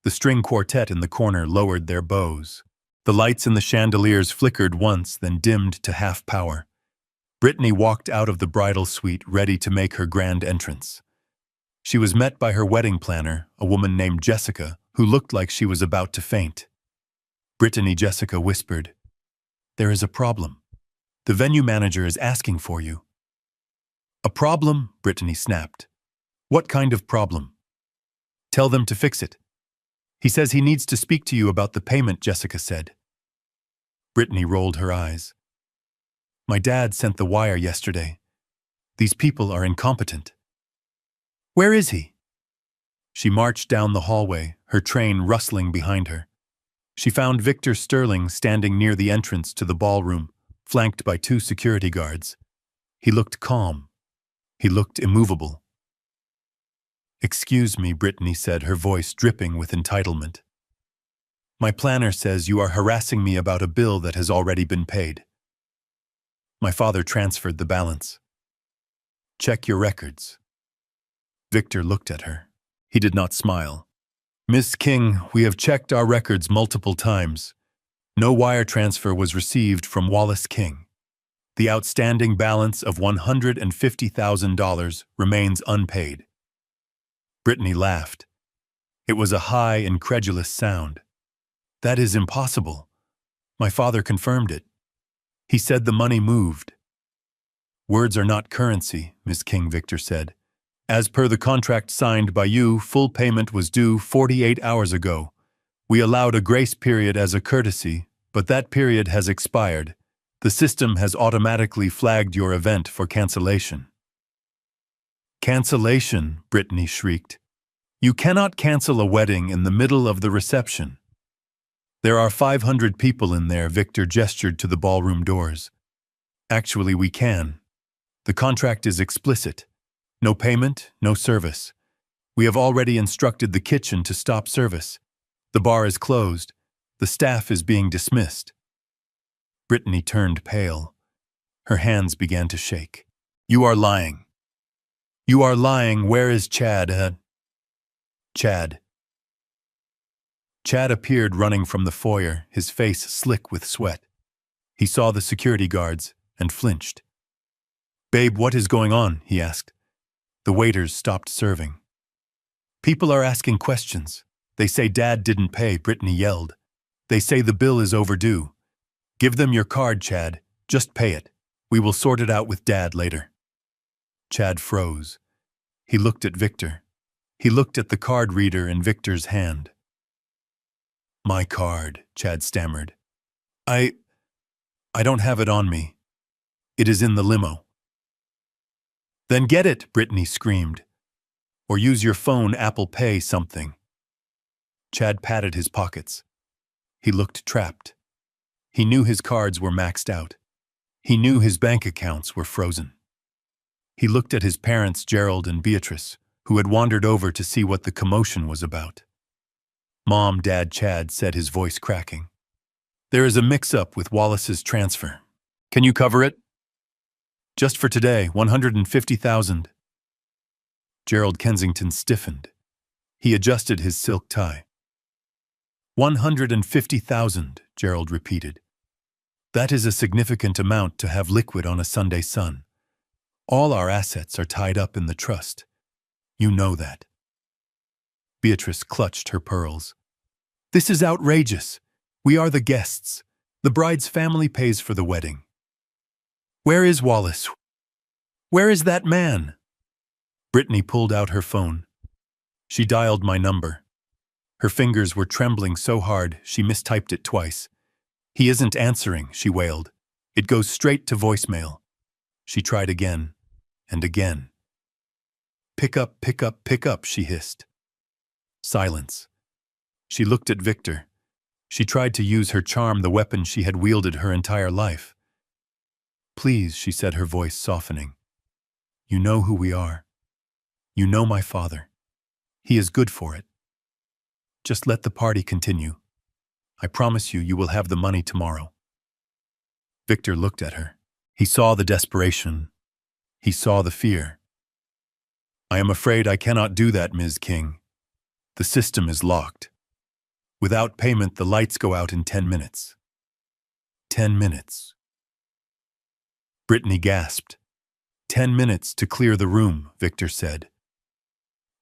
The string quartet in the corner lowered their bows. The lights in the chandeliers flickered once, then dimmed to half power. Brittany walked out of the bridal suite, ready to make her grand entrance. She was met by her wedding planner, a woman named Jessica, who looked like she was about to faint. "Brittany," Jessica whispered, "there is a problem. The venue manager is asking for you." "A problem?" Brittany snapped. "What kind of problem?" "Tell them to fix it." "He says he needs to speak to you about the payment," Jessica said. Brittany rolled her eyes. "My dad sent the wire yesterday. These people are incompetent." "Where is he?" She marched down the hallway, her train rustling behind her. She found Victor Sterling standing near the entrance to the ballroom, flanked by 2 security guards. He looked calm. He looked immovable. "Excuse me," Brittany said, her voice dripping with entitlement. "My planner says you are harassing me about a bill that has already been paid." My father transferred the balance. "Check your records." Victor looked at her. He did not smile. "Miss King, we have checked our records multiple times. No wire transfer was received from Wallace King. The outstanding balance of $150,000 remains unpaid." Brittany laughed. It was a high, incredulous sound. That is impossible. My father confirmed it. He said the money moved. Words are not currency, Ms. King, Victor said. As per the contract signed by you, full payment was due 48 hours ago. We allowed a grace period as a courtesy, but that period has expired. The system has automatically flagged your event for cancellation. Cancellation, Brittany shrieked. You cannot cancel a wedding in the middle of the reception. There are 500 people in there, Victor gestured to the ballroom doors. Actually, we can. The contract is explicit. No payment, no service. We have already instructed the kitchen to stop service. The bar is closed. The staff is being dismissed. Brittany turned pale. Her hands began to shake. You are lying. You are lying. Where is Chad? Chad. Chad appeared running from the foyer, his face slick with sweat. He saw the security guards and flinched. Babe, what is going on? He asked. The waiters stopped serving. People are asking questions. They say Dad didn't pay, Brittany yelled. They say the bill is overdue. Give them your card, Chad. Just pay it. We will sort it out with Dad later. Chad froze. He looked at Victor. He looked at the card reader in Victor's hand. My card, Chad stammered. I don't have it on me. It is in the limo. Then get it, Brittany screamed. Or use your phone, Apple Pay something. Chad patted his pockets. He looked trapped. He knew his cards were maxed out. He knew his bank accounts were frozen. He looked at his parents, Gerald and Beatrice, who had wandered over to see what the commotion was about. Mom, Dad, Chad said, his voice cracking. There is a mix-up with Wallace's transfer. Can you cover it? Just for today, $150,000. Gerald Kensington stiffened. He adjusted his silk tie. $150,000, Gerald repeated. That is a significant amount to have liquid on a Sunday sun. All our assets are tied up in the trust. You know that. Beatrice clutched her pearls. This is outrageous. We are the guests. The bride's family pays for the wedding. Where is Wallace? Where is that man? Brittany pulled out her phone. She dialed my number. Her fingers were trembling so hard she mistyped it twice. He isn't answering, she wailed. It goes straight to voicemail. She tried again and again. Pick up, pick up, pick up, she hissed. Silence. She looked at Victor. She tried to use her charm, the weapon she had wielded her entire life. Please, she said, her voice softening. You know who we are. You know my father. He is good for it. Just let the party continue. I promise you, you will have the money tomorrow. Victor looked at her. He saw the desperation. He saw the fear. I am afraid I cannot do that, Ms. King. The system is locked. Without payment, the lights go out in 10 minutes. 10 minutes. Brittany gasped. 10 minutes to clear the room, Victor said.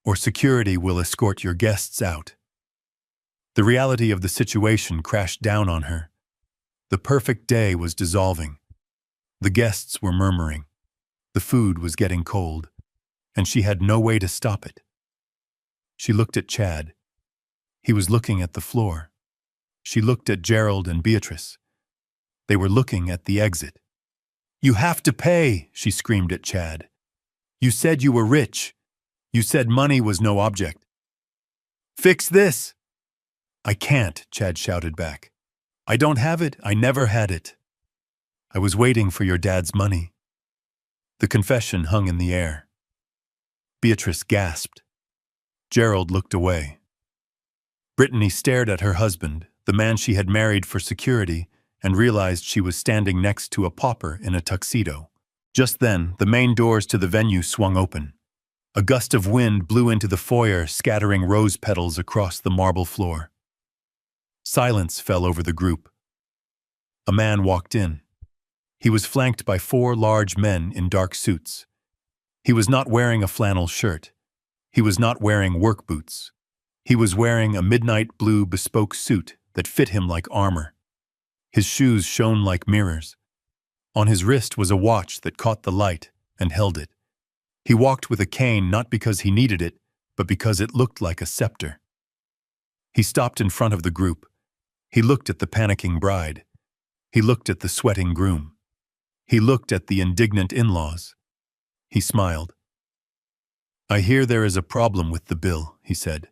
Or security will escort your guests out. The reality of the situation crashed down on her. The perfect day was dissolving. The guests were murmuring. The food was getting cold, and she had no way to stop it. She looked at Chad. He was looking at the floor. She looked at Gerald and Beatrice. They were looking at the exit. You have to pay, she screamed at Chad. You said you were rich. You said money was no object. Fix this. I can't, Chad shouted back. I don't have it. I never had it. I was waiting for your dad's money. The confession hung in the air. Beatrice gasped. Gerald looked away. Brittany stared at her husband, the man she had married for security, and realized she was standing next to a pauper in a tuxedo. Just then, the main doors to the venue swung open. A gust of wind blew into the foyer, scattering rose petals across the marble floor. Silence fell over the group. A man walked in. He was flanked by 4 large men in dark suits. He was not wearing a flannel shirt. He was not wearing work boots. He was wearing a midnight blue bespoke suit that fit him like armor. His shoes shone like mirrors. On his wrist was a watch that caught the light and held it. He walked with a cane not because he needed it, but because it looked like a scepter. He stopped in front of the group. He looked at the panicking bride. He looked at the sweating groom. He looked at the indignant in-laws. He smiled. "I hear there is a problem with the bill," he said.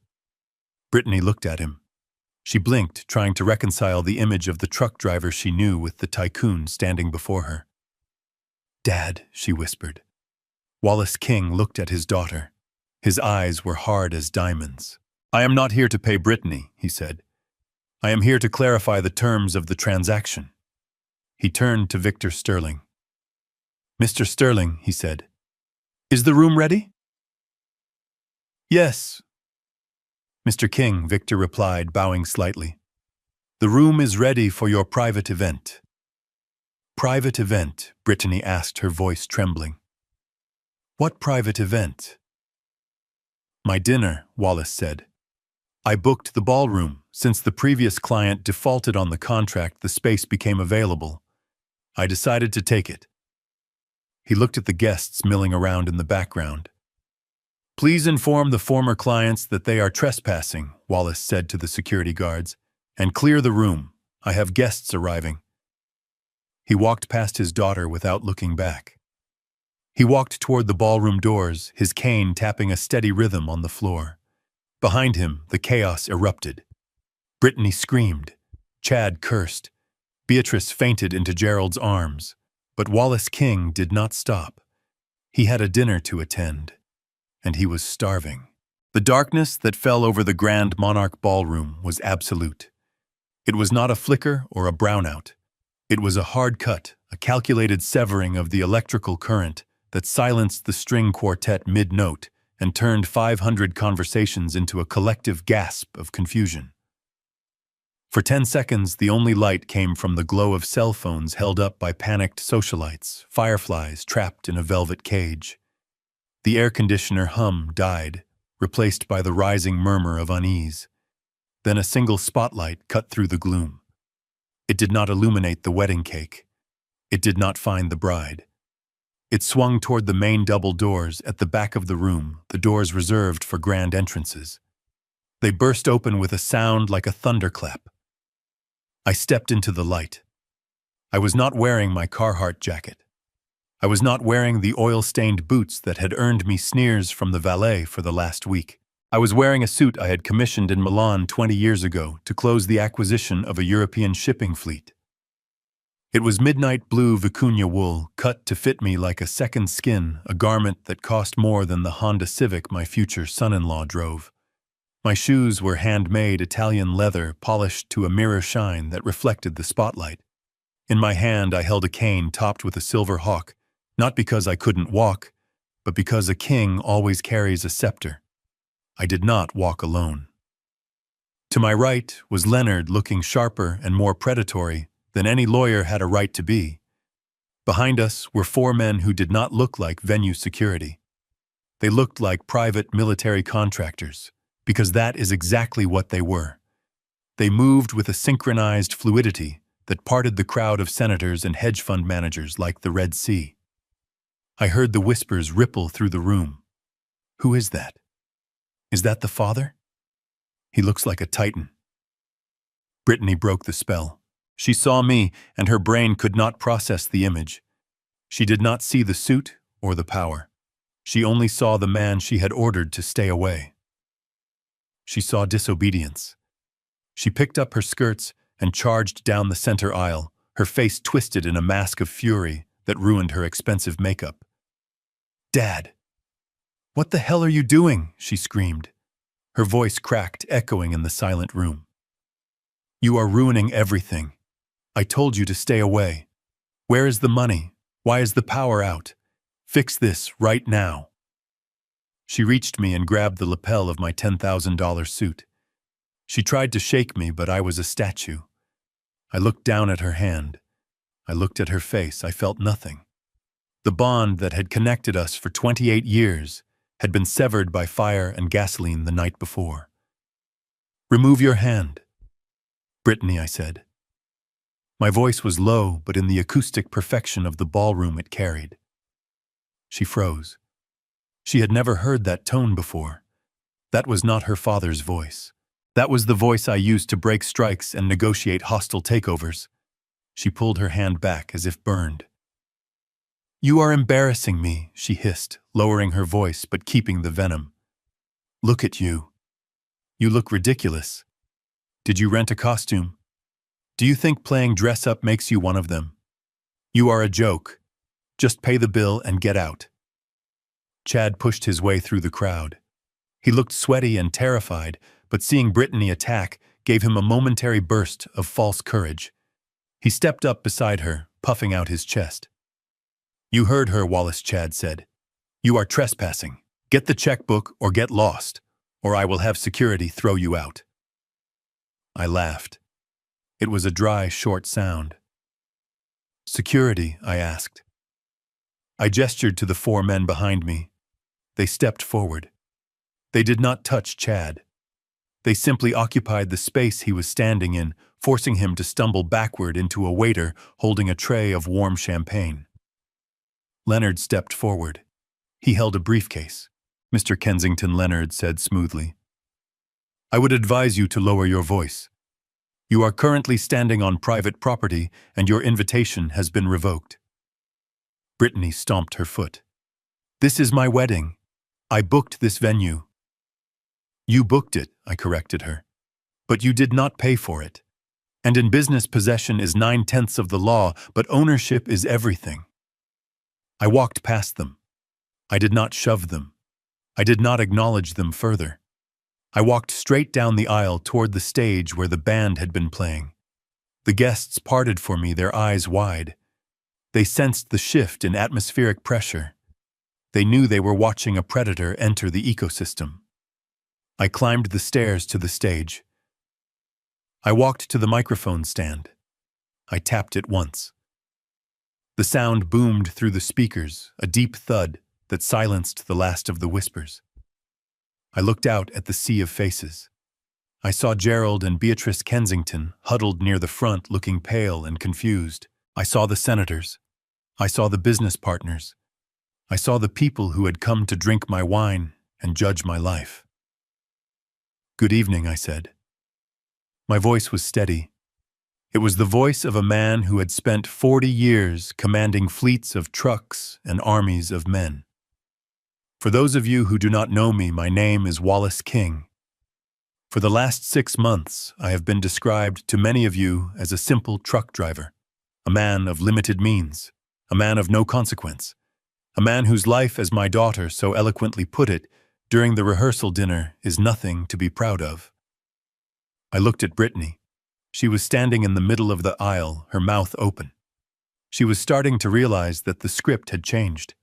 Brittany looked at him. She blinked, trying to reconcile the image of the truck driver she knew with the tycoon standing before her. "Dad," she whispered. Wallace King looked at his daughter. His eyes were hard as diamonds. "I am not here to pay Brittany," he said. "I am here to clarify the terms of the transaction." He turned to Victor Sterling. "Mr. Sterling," he said, "is the room ready?" "Yes." "Mr. King," Victor replied, bowing slightly. "The room is ready for your private event." "Private event?" Brittany asked, her voice trembling. "What private event?" "My dinner," Wallace said. "I booked the ballroom. Since the previous client defaulted on the contract, the space became available. I decided to take it." He looked at the guests milling around in the background. "Please inform the former clients that they are trespassing," Wallace said to the security guards, "and clear the room. I have guests arriving." He walked past his daughter without looking back. He walked toward the ballroom doors, his cane tapping a steady rhythm on the floor. Behind him, the chaos erupted. Brittany screamed. Chad cursed. Beatrice fainted into Gerald's arms. But Wallace King did not stop. He had a dinner to attend, and he was starving. The darkness that fell over the Grand Monarch Ballroom was absolute. It was not a flicker or a brownout. It was a hard cut, a calculated severing of the electrical current that silenced the string quartet mid-note and turned 500 conversations into a collective gasp of confusion. For 10 seconds, the only light came from the glow of cell phones held up by panicked socialites, fireflies trapped in a velvet cage. The air conditioner hum died, replaced by the rising murmur of unease. Then a single spotlight cut through the gloom. It did not illuminate the wedding cake. It did not find the bride. It swung toward the main double doors at the back of the room, the doors reserved for grand entrances. They burst open with a sound like a thunderclap. I stepped into the light. I was not wearing my Carhartt jacket. I was not wearing the oil-stained boots that had earned me sneers from the valet for the last week. I was wearing a suit I had commissioned in Milan 20 years ago to close the acquisition of a European shipping fleet. It was midnight blue vicuña wool, cut to fit me like a second skin, a garment that cost more than the Honda Civic my future son-in-law drove. My shoes were handmade Italian leather polished to a mirror shine that reflected the spotlight. In my hand I held a cane topped with a silver hawk, not because I couldn't walk, but because a king always carries a scepter. I did not walk alone. To my right was Leonard, looking sharper and more predatory than any lawyer had a right to be. Behind us were 4 men who did not look like venue security. They looked like private military contractors, because that is exactly what they were. They moved with a synchronized fluidity that parted the crowd of senators and hedge fund managers like the Red Sea. I heard the whispers ripple through the room. "Who is that? Is that the father? He looks like a titan." Brittany broke the spell. She saw me, and her brain could not process the image. She did not see the suit or the power. She only saw the man she had ordered to stay away. She saw disobedience. She picked up her skirts and charged down the center aisle, her face twisted in a mask of fury that ruined her expensive makeup. "Dad! What the hell are you doing?" she screamed. Her voice cracked, echoing in the silent room. "You are ruining everything. I told you to stay away. Where is the money? Why is the power out? Fix this right now." She reached me and grabbed the lapel of my $10,000 suit. She tried to shake me, but I was a statue. I looked down at her hand. I looked at her face. I felt nothing. The bond that had connected us for 28 years had been severed by fire and gasoline the night before. "Remove your hand." "Brittany," I said. My voice was low, but in the acoustic perfection of the ballroom it carried. She froze. She had never heard that tone before. That was not her father's voice. That was the voice I used to break strikes and negotiate hostile takeovers. She pulled her hand back as if burned. "You are embarrassing me," she hissed, lowering her voice but keeping the venom. "Look at you. You look ridiculous. Did you rent a costume? Do you think playing dress-up makes you one of them? You are a joke. Just pay the bill and get out." Chad pushed his way through the crowd. He looked sweaty and terrified, but seeing Brittany attack gave him a momentary burst of false courage. He stepped up beside her, puffing out his chest. "You heard her," Wallace Chad said. "You are trespassing. Get the checkbook or get lost, or I will have security throw you out." I laughed. It was a dry, short sound. "Security?" I asked. I gestured to the 4 men behind me. They stepped forward. They did not touch Chad. They simply occupied the space he was standing in, forcing him to stumble backward into a waiter holding a tray of warm champagne. Leonard stepped forward. He held a briefcase. "Mr. Kensington," Leonard said smoothly, "I would advise you to lower your voice. You are currently standing on private property, and your invitation has been revoked." Brittany stomped her foot. "This is my wedding. I booked this venue." "You booked it," I corrected her. "But you did not pay for it. And in business, possession is 9/10 of the law, but ownership is everything." I walked past them. I did not shove them. I did not acknowledge them further. I walked straight down the aisle toward the stage where the band had been playing. The guests parted for me, their eyes wide. They sensed the shift in atmospheric pressure. They knew they were watching a predator enter the ecosystem. I climbed the stairs to the stage. I walked to the microphone stand. I tapped it once. The sound boomed through the speakers, a deep thud that silenced the last of the whispers. I looked out at the sea of faces. I saw Gerald and Beatrice Kensington huddled near the front, looking pale and confused. I saw the senators. I saw the business partners. I saw the people who had come to drink my wine and judge my life. "Good evening," I said. My voice was steady. It was the voice of a man who had spent 40 years commanding fleets of trucks and armies of men. For those of you who do not know me, my name is Wallace King. For the last 6 months, I have been described to many of you as a simple truck driver, a man of limited means, a man of no consequence, a man whose life, as my daughter so eloquently put it during the rehearsal dinner, is nothing to be proud of. I looked at Brittany. She was standing in the middle of the aisle, her mouth open. She was starting to realize that the script had changed.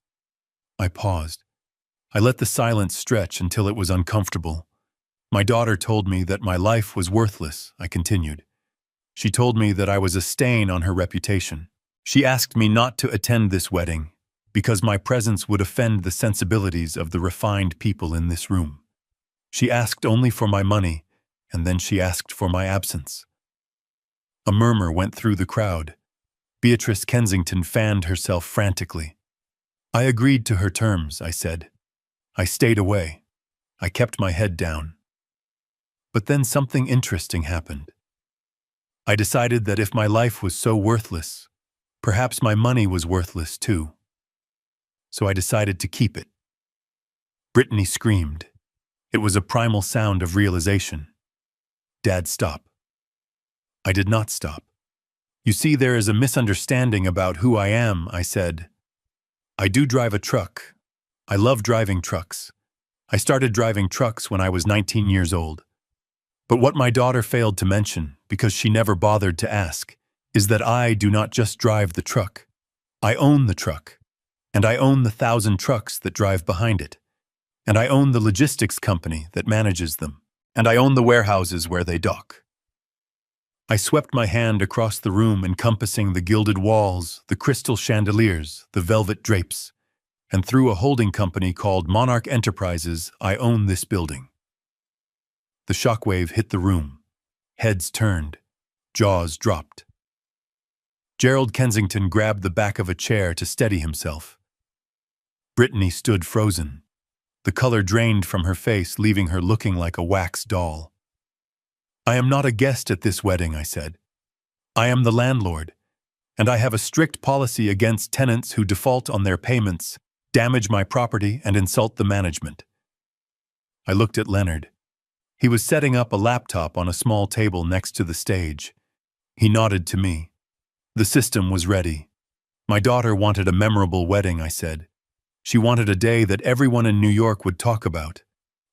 I paused. I let the silence stretch until it was uncomfortable. "My daughter told me that my life was worthless," I continued. "She told me that I was a stain on her reputation. She asked me not to attend this wedding because my presence would offend the sensibilities of the refined people in this room. She asked only for my money, and then she asked for my absence." A murmur went through the crowd. Beatrice Kensington fanned herself frantically. "I agreed to her terms," I said. I stayed away. I kept my head down. But then something interesting happened. I decided that if my life was so worthless, perhaps my money was worthless too. So I decided to keep it. Brittany screamed. It was a primal sound of realization. "Dad, stop." I did not stop. "You see, there is a misunderstanding about who I am," I said. "I do drive a truck. I love driving trucks. I started driving trucks when I was 19 years old. But what my daughter failed to mention, because she never bothered to ask, is that I do not just drive the truck. I own the truck. And I own the 1,000 trucks that drive behind it. And I own the logistics company that manages them. And I own the warehouses where they dock." I swept my hand across the room, encompassing the gilded walls, the crystal chandeliers, the velvet drapes. And through a holding company called Monarch Enterprises, I own this building. The shockwave hit the room. Heads turned. Jaws dropped. Gerald Kensington grabbed the back of a chair to steady himself. Brittany stood frozen. The color drained from her face, leaving her looking like a wax doll. "I am not a guest at this wedding," I said. "I am the landlord, and I have a strict policy against tenants who default on their payments, damage my property, and insult the management." I looked at Leonard. He was setting up a laptop on a small table next to the stage. He nodded to me. The system was ready. My daughter wanted a memorable wedding, I said. She wanted a day that everyone in New York would talk about.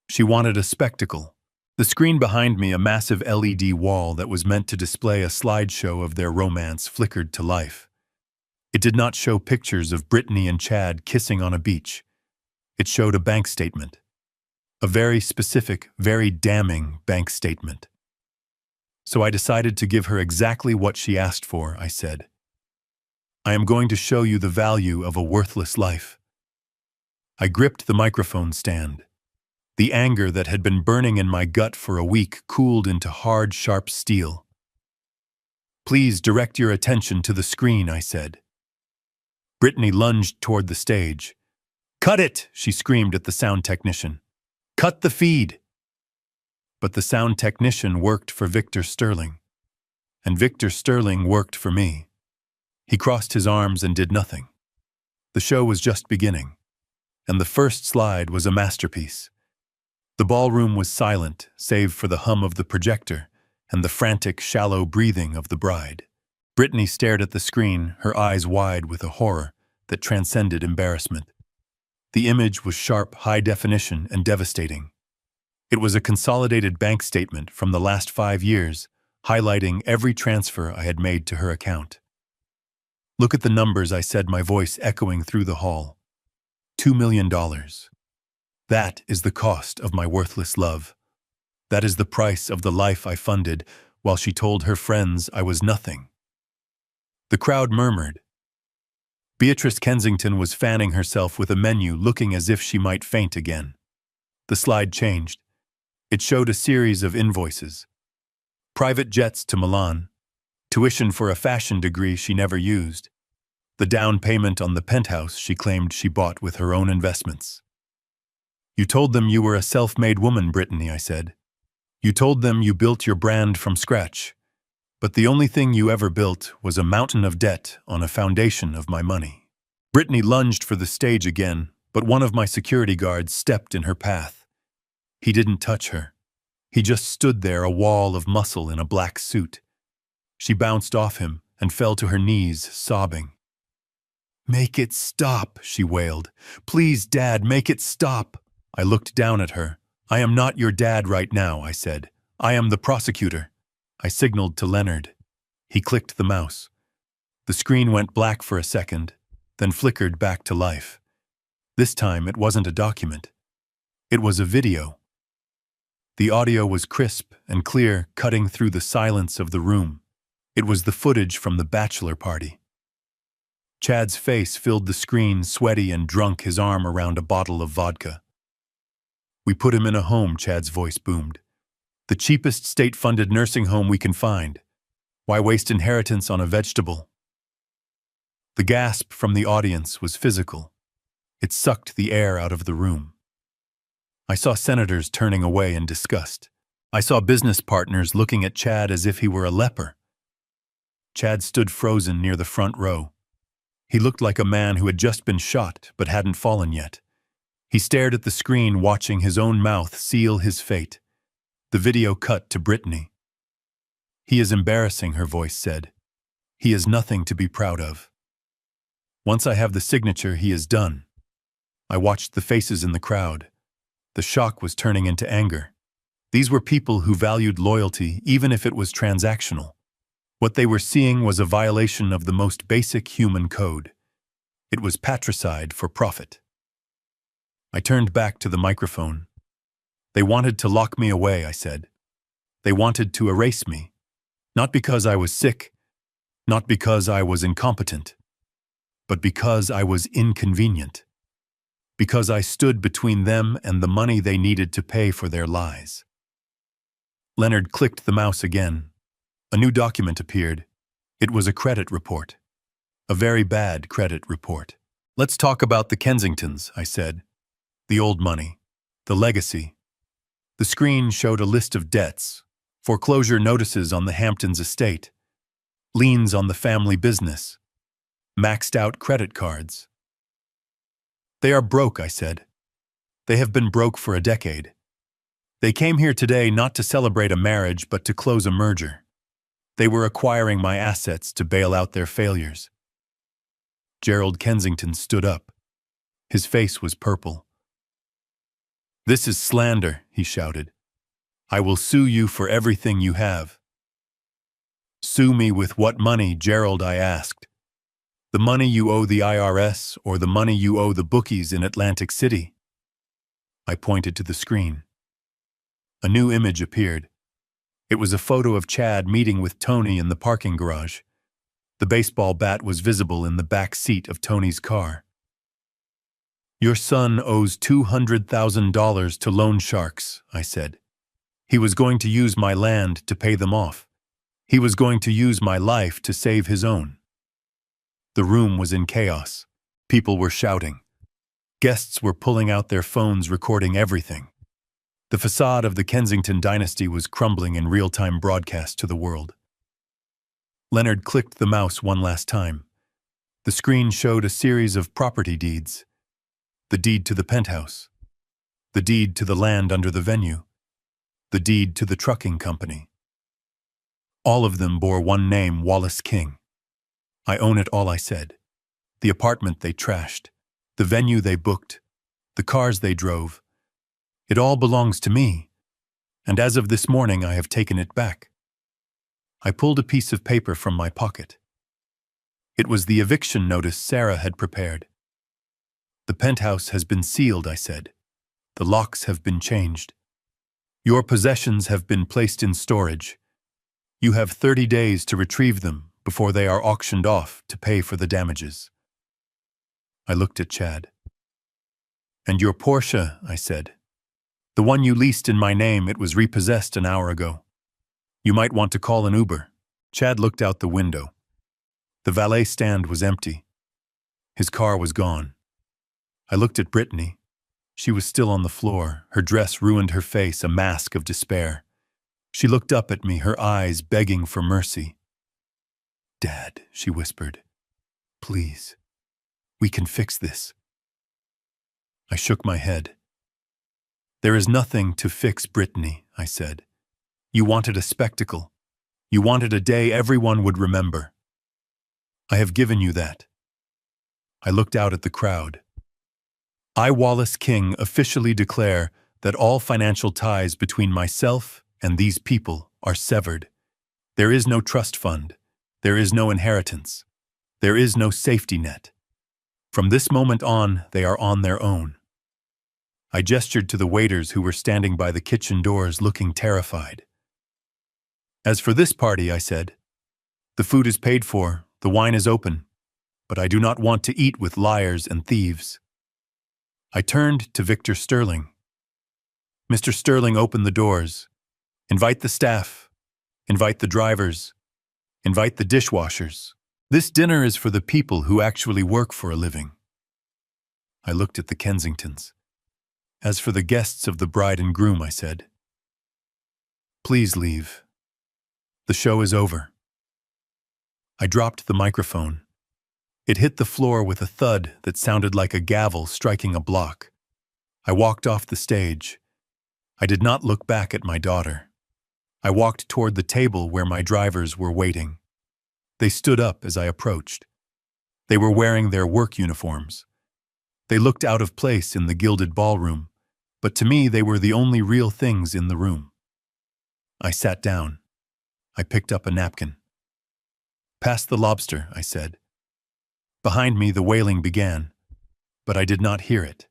She wanted a spectacle. The screen behind me, a massive LED wall that was meant to display a slideshow of their romance, flickered to life. It did not show pictures of Brittany and Chad kissing on a beach. It showed a bank statement. A very specific, very damning bank statement. So I decided to give her exactly what she asked for, I said. "I am going to show you the value of a worthless life." I gripped the microphone stand. The anger that had been burning in my gut for a week cooled into hard, sharp steel. "Please direct your attention to the screen," I said. Brittany lunged toward the stage. "Cut it!" she screamed at the sound technician. "Cut the feed!" But the sound technician worked for Victor Sterling, and Victor Sterling worked for me. He crossed his arms and did nothing. The show was just beginning, and the first slide was a masterpiece. The ballroom was silent, save for the hum of the projector and the frantic, shallow breathing of the bride. Brittany stared at the screen, her eyes wide with a horror that transcended embarrassment. The image was sharp, high definition, and devastating. It was a consolidated bank statement from the last 5 years, highlighting every transfer I had made to her account. "Look at the numbers," I said, my voice echoing through the hall. $2 million. That is the cost of my worthless love. That is the price of the life I funded while she told her friends I was nothing. The crowd murmured. Beatrice Kensington was fanning herself with a menu, looking as if she might faint again. The slide changed. It showed a series of invoices. Private jets to Milan, tuition for a fashion degree she never used, the down payment on the penthouse she claimed she bought with her own investments. "You told them you were a self-made woman, Brittany," I said. "You told them you built your brand from scratch. But the only thing you ever built was a mountain of debt on a foundation of my money." Brittany lunged for the stage again, but one of my security guards stepped in her path. He didn't touch her. He just stood there, a wall of muscle in a black suit. She bounced off him and fell to her knees, sobbing. "Make it stop," she wailed. "Please, Dad, make it stop." I looked down at her. "I am not your dad right now," I said. "I am the prosecutor." I signaled to Leonard. He clicked the mouse. The screen went black for a second, then flickered back to life. This time it wasn't a document. It was a video. The audio was crisp and clear, cutting through the silence of the room. It was the footage from the bachelor party. Chad's face filled the screen, sweaty and drunk, his arm around a bottle of vodka. "We put him in a home," Chad's voice boomed. "The cheapest state-funded nursing home we can find. Why waste inheritance on a vegetable?" The gasp from the audience was physical. It sucked the air out of the room. I saw senators turning away in disgust. I saw business partners looking at Chad as if he were a leper. Chad stood frozen near the front row. He looked like a man who had just been shot but hadn't fallen yet. He stared at the screen, watching his own mouth seal his fate. The video cut to Brittany. "He is embarrassing," her voice said. "He is nothing to be proud of. Once I have the signature, he is done." I watched the faces in the crowd. The shock was turning into anger. These were people who valued loyalty, even if it was transactional. What they were seeing was a violation of the most basic human code. It was patricide for profit. I turned back to the microphone. "They wanted to lock me away," I said. "They wanted to erase me. Not because I was sick, not because I was incompetent, but because I was inconvenient. because I stood between them and the money they needed to pay for their lies. Leonard clicked the mouse again. A new document appeared. It was a credit report. A very bad credit report. Let's talk about the Kensingtons, I said. The old money. The legacy. The screen showed a list of debts, foreclosure notices on the Hamptons estate, liens on the family business, maxed out credit cards. They are broke, I said. They have been broke for a decade. They came here today not to celebrate a marriage but to close a merger. They were acquiring my assets to bail out their failures. Gerald Kensington stood up. His face was purple. "This is slander," he shouted. "I will sue you for everything you have." "Sue me with what money, Gerald?" I asked. "The money you owe the IRS or the money you owe the bookies in Atlantic City?" I pointed to the screen. A new image appeared. It was a photo of Chad meeting with Tony in the parking garage. The baseball bat was visible in the back seat of Tony's car. "Your son owes $200,000 to loan sharks," I said. "He was going to use my land to pay them off. He was going to use my life to save his own." The room was in chaos. People were shouting. Guests were pulling out their phones, recording everything. The facade of the Kensington dynasty was crumbling in real-time broadcast to the world. Leonard clicked the mouse one last time. The screen showed a series of property deeds. The deed to the penthouse. The deed to the land under the venue. The deed to the trucking company. All of them bore one name, Wallace King. "I own it all," I said. "The apartment they trashed. The venue they booked. The cars they drove. It all belongs to me. And as of this morning, I have taken it back." I pulled a piece of paper from my pocket. It was the eviction notice Sarah had prepared. "The penthouse has been sealed," I said. "The locks have been changed. Your possessions have been placed in storage. You have 30 days to retrieve them before they are auctioned off to pay for the damages." I looked at Chad. "And your Porsche," I said. "The one you leased in my name, it was repossessed an hour ago. You might want to call an Uber." Chad looked out the window. The valet stand was empty. His car was gone. I looked at Brittany. She was still on the floor. Her dress ruined her face, a mask of despair. She looked up at me, her eyes begging for mercy. "Dad," she whispered, "please, we can fix this." I shook my head. "There is nothing to fix, Brittany," I said. "You wanted a spectacle. You wanted a day everyone would remember. I have given you that." I looked out at the crowd. "I, Wallace King, officially declare that all financial ties between myself and these people are severed. There is no trust fund. There is no inheritance. There is no safety net. From this moment on, they are on their own." I gestured to the waiters who were standing by the kitchen doors looking terrified. "As for this party," I said, "the food is paid for, the wine is open, but I do not want to eat with liars and thieves." I turned to Victor Sterling. "Mr. Sterling, open the doors. Invite the staff. Invite the drivers. Invite the dishwashers. This dinner is for the people who actually work for a living." I looked at the Kensingtons. "As for the guests of the bride and groom," I said, "please leave. The show is over." I dropped the microphone. It hit the floor with a thud that sounded like a gavel striking a block. I walked off the stage. I did not look back at my daughter. I walked toward the table where my drivers were waiting. They stood up as I approached. They were wearing their work uniforms. They looked out of place in the gilded ballroom, but to me they were the only real things in the room. I sat down. I picked up a napkin. "Pass the lobster," I said. Behind me the wailing began, but I did not hear it.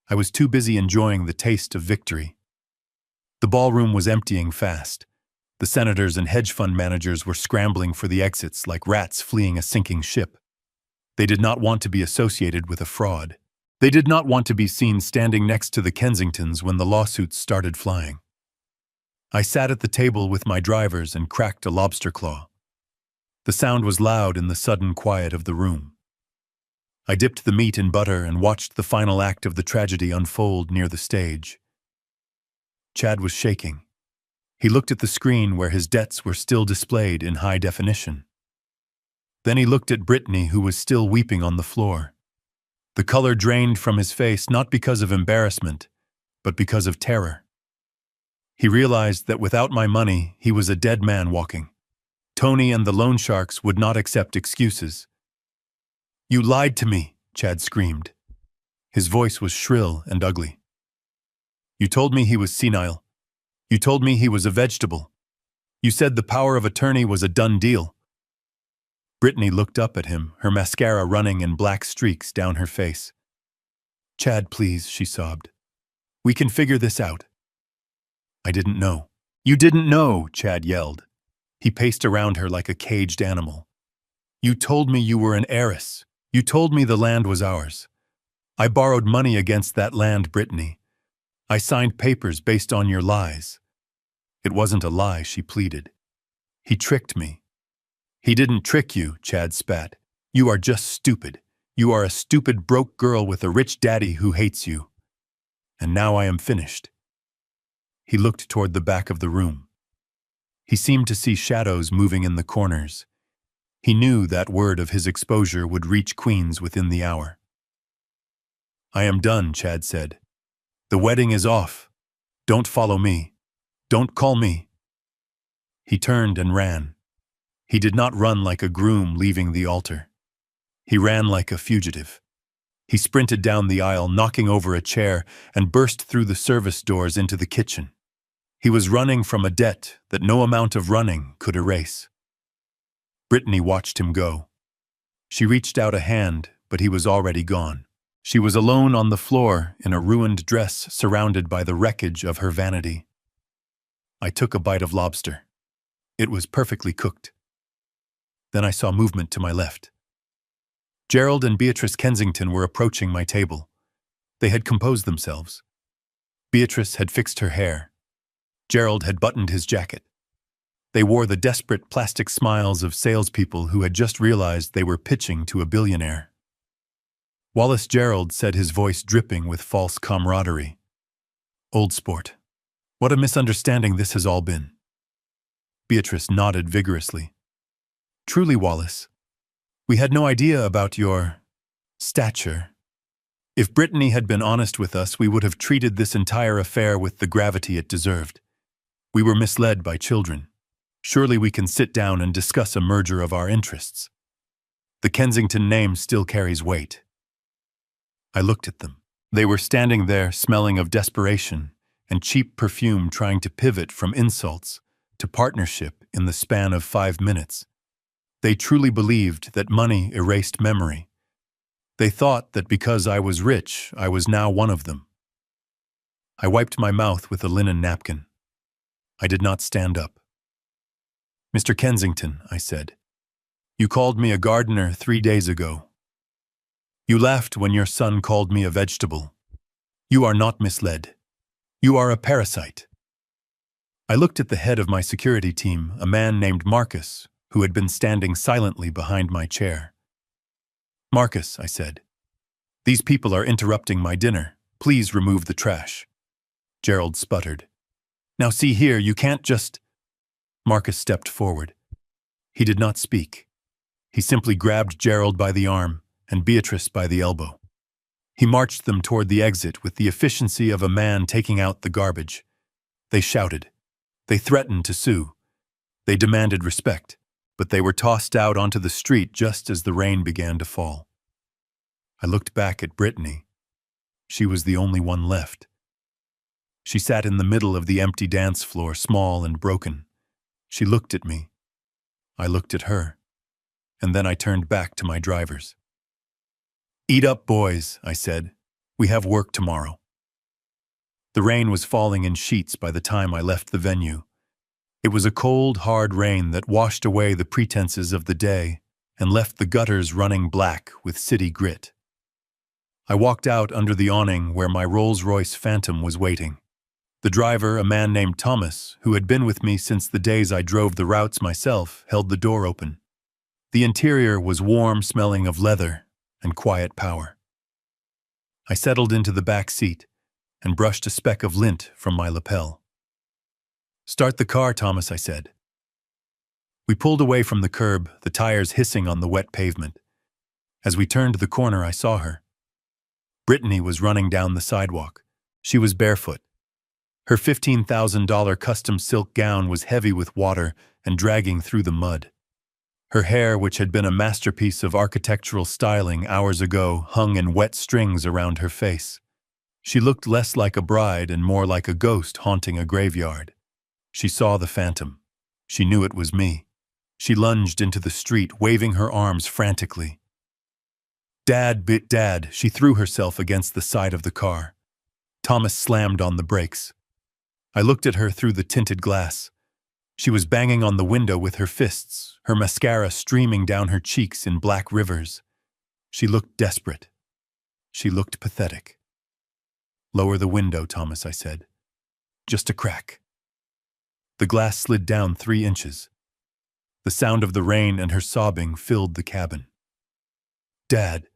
I was too busy enjoying the taste of victory. The ballroom was emptying fast. The senators and hedge fund managers were scrambling for the exits like rats fleeing a sinking ship. They did not want to be associated with a fraud. They did not want to be seen standing next to the Kensingtons when the lawsuits started flying. I sat at the table with my drivers and cracked a lobster claw. The sound was loud in the sudden quiet of the room. I dipped the meat in butter and watched the final act of the tragedy unfold near the stage. Chad was shaking. He looked at the screen where his debts were still displayed in high definition. Then he looked at Brittany, who was still weeping on the floor. The color drained from his face not because of embarrassment, but because of terror. He realized that without my money, he was a dead man walking. Tony and the loan sharks would not accept excuses. "You lied to me," Chad screamed. His voice was shrill and ugly. "You told me he was senile. You told me he was a vegetable. You said the power of attorney was a done deal." Brittany looked up at him, her mascara running in black streaks down her face. "Chad, please," she sobbed. "We can figure this out." "I didn't know." "You didn't know," Chad yelled. He paced around her like a caged animal. "You told me you were an heiress. You told me the land was ours. I borrowed money against that land, Brittany. I signed papers based on your lies." "It wasn't a lie," she pleaded. "He tricked me." "He didn't trick you," Chad spat. "You are just stupid. You are a stupid broke girl with a rich daddy who hates you. And now I am finished." He looked toward the back of the room. He seemed to see shadows moving in the corners. He knew that word of his exposure would reach Queens within the hour. "I am done," Chad said. "The wedding is off. Don't follow me. Don't call me." He turned and ran. He did not run like a groom leaving the altar. He ran like a fugitive. He sprinted down the aisle, knocking over a chair, and burst through the service doors into the kitchen. He was running from a debt that no amount of running could erase. Brittany watched him go. She reached out a hand, but he was already gone. She was alone on the floor in a ruined dress surrounded by the wreckage of her vanity. I took a bite of lobster. It was perfectly cooked. Then I saw movement to my left. Gerald and Beatrice Kensington were approaching my table. They had composed themselves. Beatrice had fixed her hair. Gerald had buttoned his jacket. They wore the desperate plastic smiles of salespeople who had just realized they were pitching to a billionaire. Wallace Gerald said, his voice dripping with false camaraderie, "Old sport. What a misunderstanding this has all been." Beatrice nodded vigorously. "Truly, Wallace. We had no idea about your stature. If Brittany had been honest with us, we would have treated this entire affair with the gravity it deserved. We were misled by children. Surely we can sit down and discuss a merger of our interests. The Kensington name still carries weight." I looked at them. They were standing there smelling of desperation and cheap perfume, trying to pivot from insults to partnership in the span of 5 minutes. They truly believed that money erased memory. They thought that because I was rich, I was now one of them. I wiped my mouth with a linen napkin. I did not stand up. "Mr. Kensington," I said, "you called me a gardener 3 days ago. You laughed when your son called me a vegetable. You are not misled. You are a parasite." I looked at the head of my security team, a man named Marcus, who had been standing silently behind my chair. "Marcus," I said, "these people are interrupting my dinner. Please remove the trash." Gerald sputtered. "Now see here, you can't just—" Marcus stepped forward. He did not speak. He simply grabbed Gerald by the arm and Beatrice by the elbow. He marched them toward the exit with the efficiency of a man taking out the garbage. They shouted. They threatened to sue. They demanded respect, but they were tossed out onto the street just as the rain began to fall. I looked back at Brittany. She was the only one left. She sat in the middle of the empty dance floor, small and broken. She looked at me. I looked at her. And then I turned back to my drivers. "Eat up, boys," I said. "We have work tomorrow." The rain was falling in sheets by the time I left the venue. It was a cold, hard rain that washed away the pretenses of the day and left the gutters running black with city grit. I walked out under the awning where my Rolls-Royce Phantom was waiting. The driver, a man named Thomas, who had been with me since the days I drove the routes myself, held the door open. The interior was warm, smelling of leather and quiet power. I settled into the back seat and brushed a speck of lint from my lapel. "Start the car, Thomas," I said. We pulled away from the curb, the tires hissing on the wet pavement. As we turned the corner, I saw her. Brittany was running down the sidewalk. She was barefoot. Her $15,000 custom silk gown was heavy with water and dragging through the mud. Her hair, which had been a masterpiece of architectural styling hours ago, hung in wet strings around her face. She looked less like a bride and more like a ghost haunting a graveyard. She saw the phantom. She knew it was me. She lunged into the street, waving her arms frantically. "Dad, Dad," she threw herself against the side of the car. Thomas slammed on the brakes. I looked at her through the tinted glass. She was banging on the window with her fists, her mascara streaming down her cheeks in black rivers. She looked desperate. She looked pathetic. "Lower the window, Thomas," I said. "Just a crack." The glass slid down 3 inches. The sound of the rain and her sobbing filled the cabin. "Dad,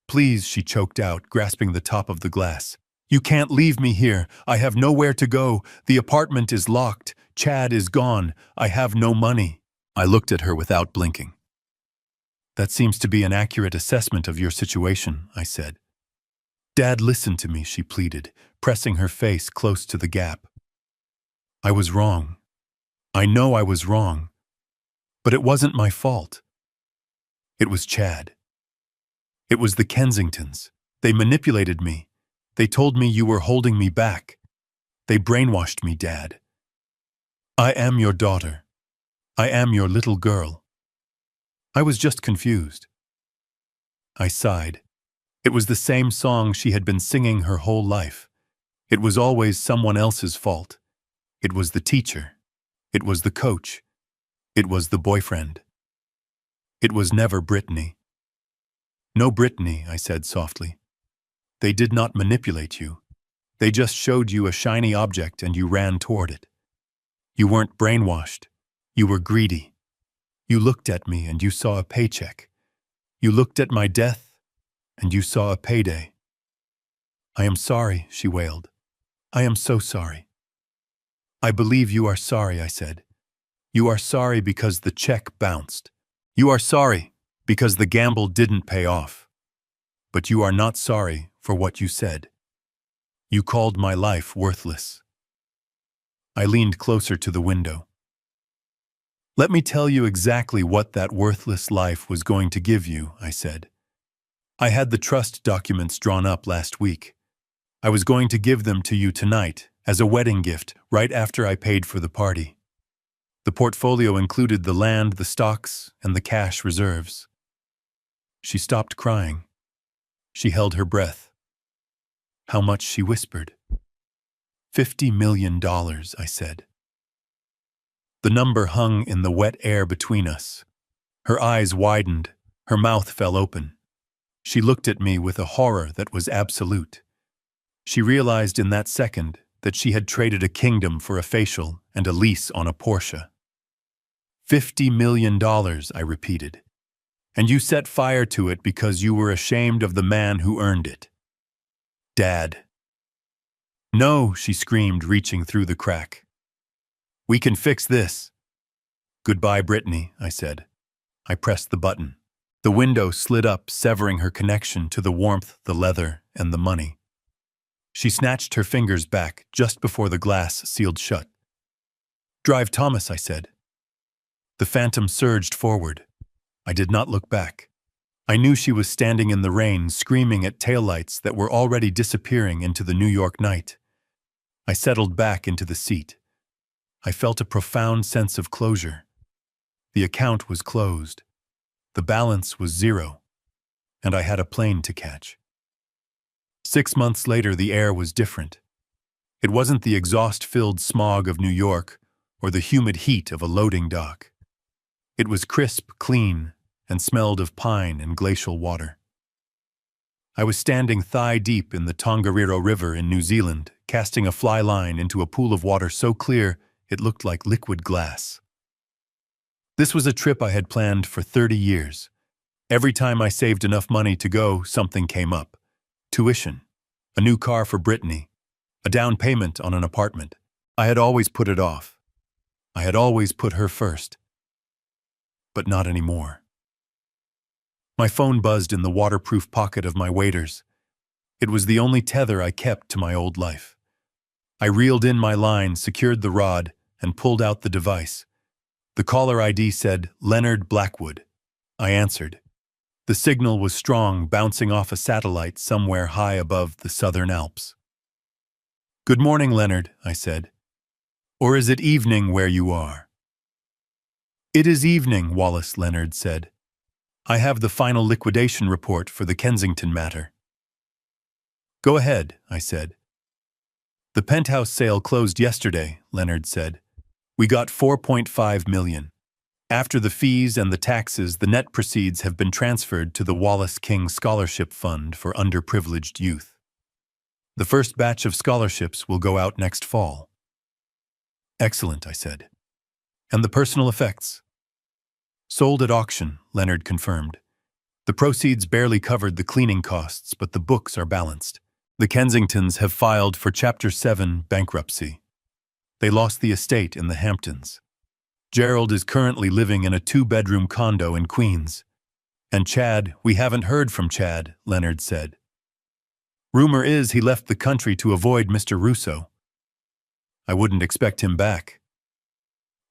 please," she choked out, grasping the top of the glass. "You can't leave me here. I have nowhere to go. The apartment is locked. Chad is gone. I have no money." I looked at her without blinking. "That seems to be an accurate assessment of your situation," I said. "Dad, listen to me," she pleaded, pressing her face close to the gap. "I was wrong. I know I was wrong. But it wasn't my fault. It was Chad. It was the Kensingtons. They manipulated me. They told me you were holding me back. They brainwashed me, Dad. I am your daughter. I am your little girl. I was just confused." I sighed. It was the same song she had been singing her whole life. It was always someone else's fault. It was the teacher. It was the coach. It was the boyfriend. It was never Brittany. "No, Brittany," I said softly. "They did not manipulate you. They just showed you a shiny object and you ran toward it. You weren't brainwashed. You were greedy. You looked at me and you saw a paycheck. You looked at my death and you saw a payday." "I am sorry," she wailed. "I am so sorry." "I believe you are sorry," I said. "You are sorry because the check bounced. You are sorry because the gamble didn't pay off. But you are not sorry for what you said. You called my life worthless." I leaned closer to the window. "Let me tell you exactly what that worthless life was going to give you," I said. "I had the trust documents drawn up last week. I was going to give them to you tonight as a wedding gift right after I paid for the party. The portfolio included the land, the stocks, and the cash reserves." She stopped crying. She held her breath. "How much?" she whispered. $50 million, I said. The number hung in the wet air between us. Her eyes widened, her mouth fell open. She looked at me with a horror that was absolute. She realized in that second that she had traded a kingdom for a facial and a lease on a Porsche. $50 million, I repeated. "And you set fire to it because you were ashamed of the man who earned it. Dad." "No," she screamed, reaching through the crack. "We can fix this." "Goodbye, Brittany," I said. I pressed the button. The window slid up, severing her connection to the warmth, the leather, and the money. She snatched her fingers back just before the glass sealed shut. "Drive, Thomas," I said. The Phantom surged forward. I did not look back. I knew she was standing in the rain, screaming at taillights that were already disappearing into the New York night. I settled back into the seat. I felt a profound sense of closure. The account was closed. The balance was zero, and I had a plane to catch. 6 months later, the air was different. It wasn't the exhaust-filled smog of New York or the humid heat of a loading dock. It was crisp, clean, and smelled of pine and glacial water. I was standing thigh-deep in the Tongariro River in New Zealand, casting a fly line into a pool of water so clear it looked like liquid glass. This was a trip I had planned for 30 years. Every time I saved enough money to go, something came up. Tuition, a new car for Brittany, a down payment on an apartment. I had always put it off. I had always put her first. But not anymore. My phone buzzed in the waterproof pocket of my waders. It was the only tether I kept to my old life. I reeled in my line, secured the rod, and pulled out the device. The caller ID said, Leonard Blackwood. I answered. The signal was strong, bouncing off a satellite somewhere high above the southern Alps. Good morning, Leonard, I said. Or is it evening where you are? It is evening, Wallace, Leonard said. I have the final liquidation report for the Kensington matter. Go ahead, I said. The penthouse sale closed yesterday, Leonard said. We got $4.5 million. After the fees and the taxes, the net proceeds have been transferred to the Wallace King Scholarship Fund for underprivileged youth. The first batch of scholarships will go out next fall. Excellent, I said. And the personal effects? Sold at auction, Leonard confirmed. The proceeds barely covered the cleaning costs, but the books are balanced. The Kensingtons have filed for Chapter 7 bankruptcy. They lost the estate in the Hamptons. Gerald is currently living in a 2-bedroom condo in Queens. And Chad, we haven't heard from Chad, Leonard said. Rumor is he left the country to avoid Mr. Russo. I wouldn't expect him back.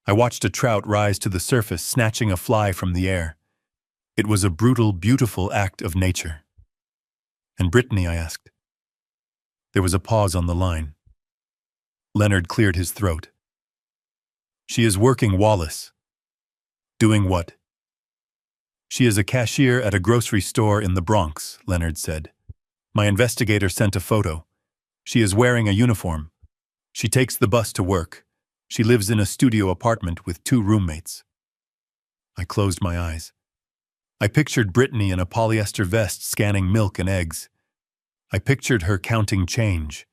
I watched a trout rise to the surface, snatching a fly from the air. It was a brutal, beautiful act of nature. And Brittany, I asked. There was a pause on the line. Leonard cleared his throat. She is working, Wallace. Doing what? She is a cashier at a grocery store in the Bronx, Leonard said. My investigator sent a photo. She is wearing a uniform. She takes the bus to work. She lives in a studio apartment with 2 roommates. I closed my eyes. I pictured Brittany in a polyester vest scanning milk and eggs. I pictured her counting change.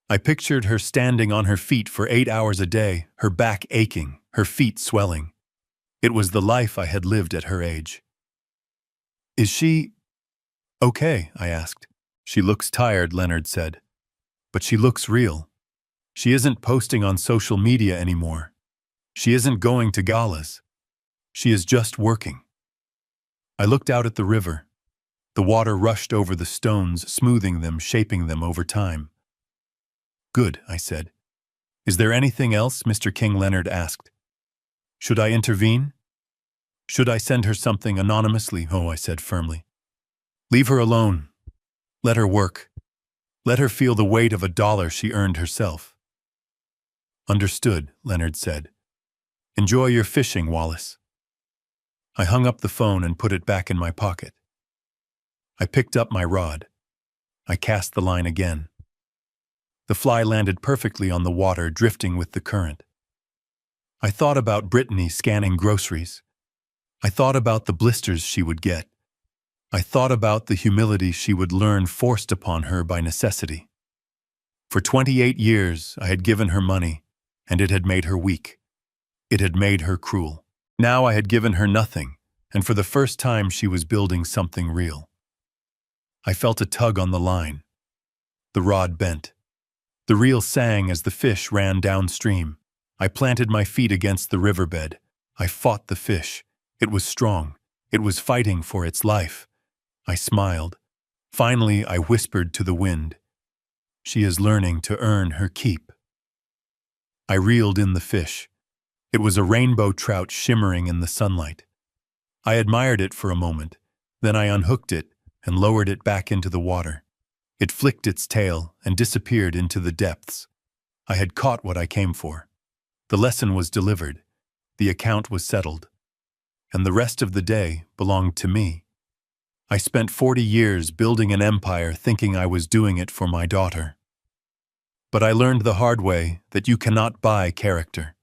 I pictured her standing on her feet for 8 hours a day, her back aching, her feet swelling. It was the life I had lived at her age. Is she okay? I asked. She looks tired, Leonard said. But she looks real. She isn't posting on social media anymore. She isn't going to galas. She is just working. I looked out at the river. The water rushed over the stones, smoothing them, shaping them over time. Good, I said. Is there anything else, Mr. King? Leonard asked. Should I intervene? Should I send her something anonymously? Oh, I said firmly. Leave her alone. Let her work. Let her feel the weight of $1 she earned herself. Understood, Leonard said. Enjoy your fishing, Wallace. I hung up the phone and put it back in my pocket. I picked up my rod. I cast the line again. The fly landed perfectly on the water, drifting with the current. I thought about Brittany scanning groceries. I thought about the blisters she would get. I thought about the humility she would learn forced upon her by necessity. For 28 years, I had given her money, and it had made her weak. It had made her cruel. Now I had given her nothing, and for the first time she was building something real. I felt a tug on the line. The rod bent. The reel sang as the fish ran downstream. I planted my feet against the riverbed. I fought the fish. It was strong. It was fighting for its life. I smiled. Finally, I whispered to the wind. She is learning to earn her keep. I reeled in the fish. It was a rainbow trout shimmering in the sunlight. I admired it for a moment. Then I unhooked it and lowered it back into the water. It flicked its tail and disappeared into the depths. I had caught what I came for. The lesson was delivered. The account was settled. And the rest of the day belonged to me. I spent 40 years building an empire thinking I was doing it for my daughter. But I learned the hard way that you cannot buy character.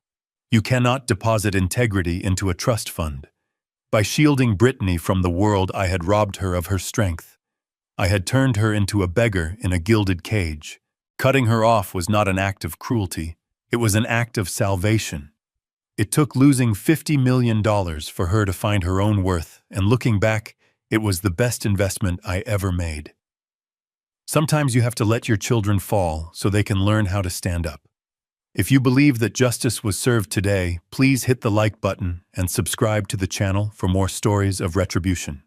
You cannot deposit integrity into a trust fund. By shielding Brittany from the world, I had robbed her of her strength. I had turned her into a beggar in a gilded cage. Cutting her off was not an act of cruelty, it was an act of salvation. It took losing $50 million for her to find her own worth, and looking back, it was the best investment I ever made. Sometimes you have to let your children fall so they can learn how to stand up. If you believe that justice was served today, please hit the like button and subscribe to the channel for more stories of retribution.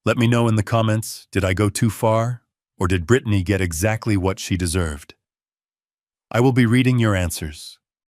Let me know in the comments, did I go too far, or did Brittany get exactly what she deserved? I will be reading your answers.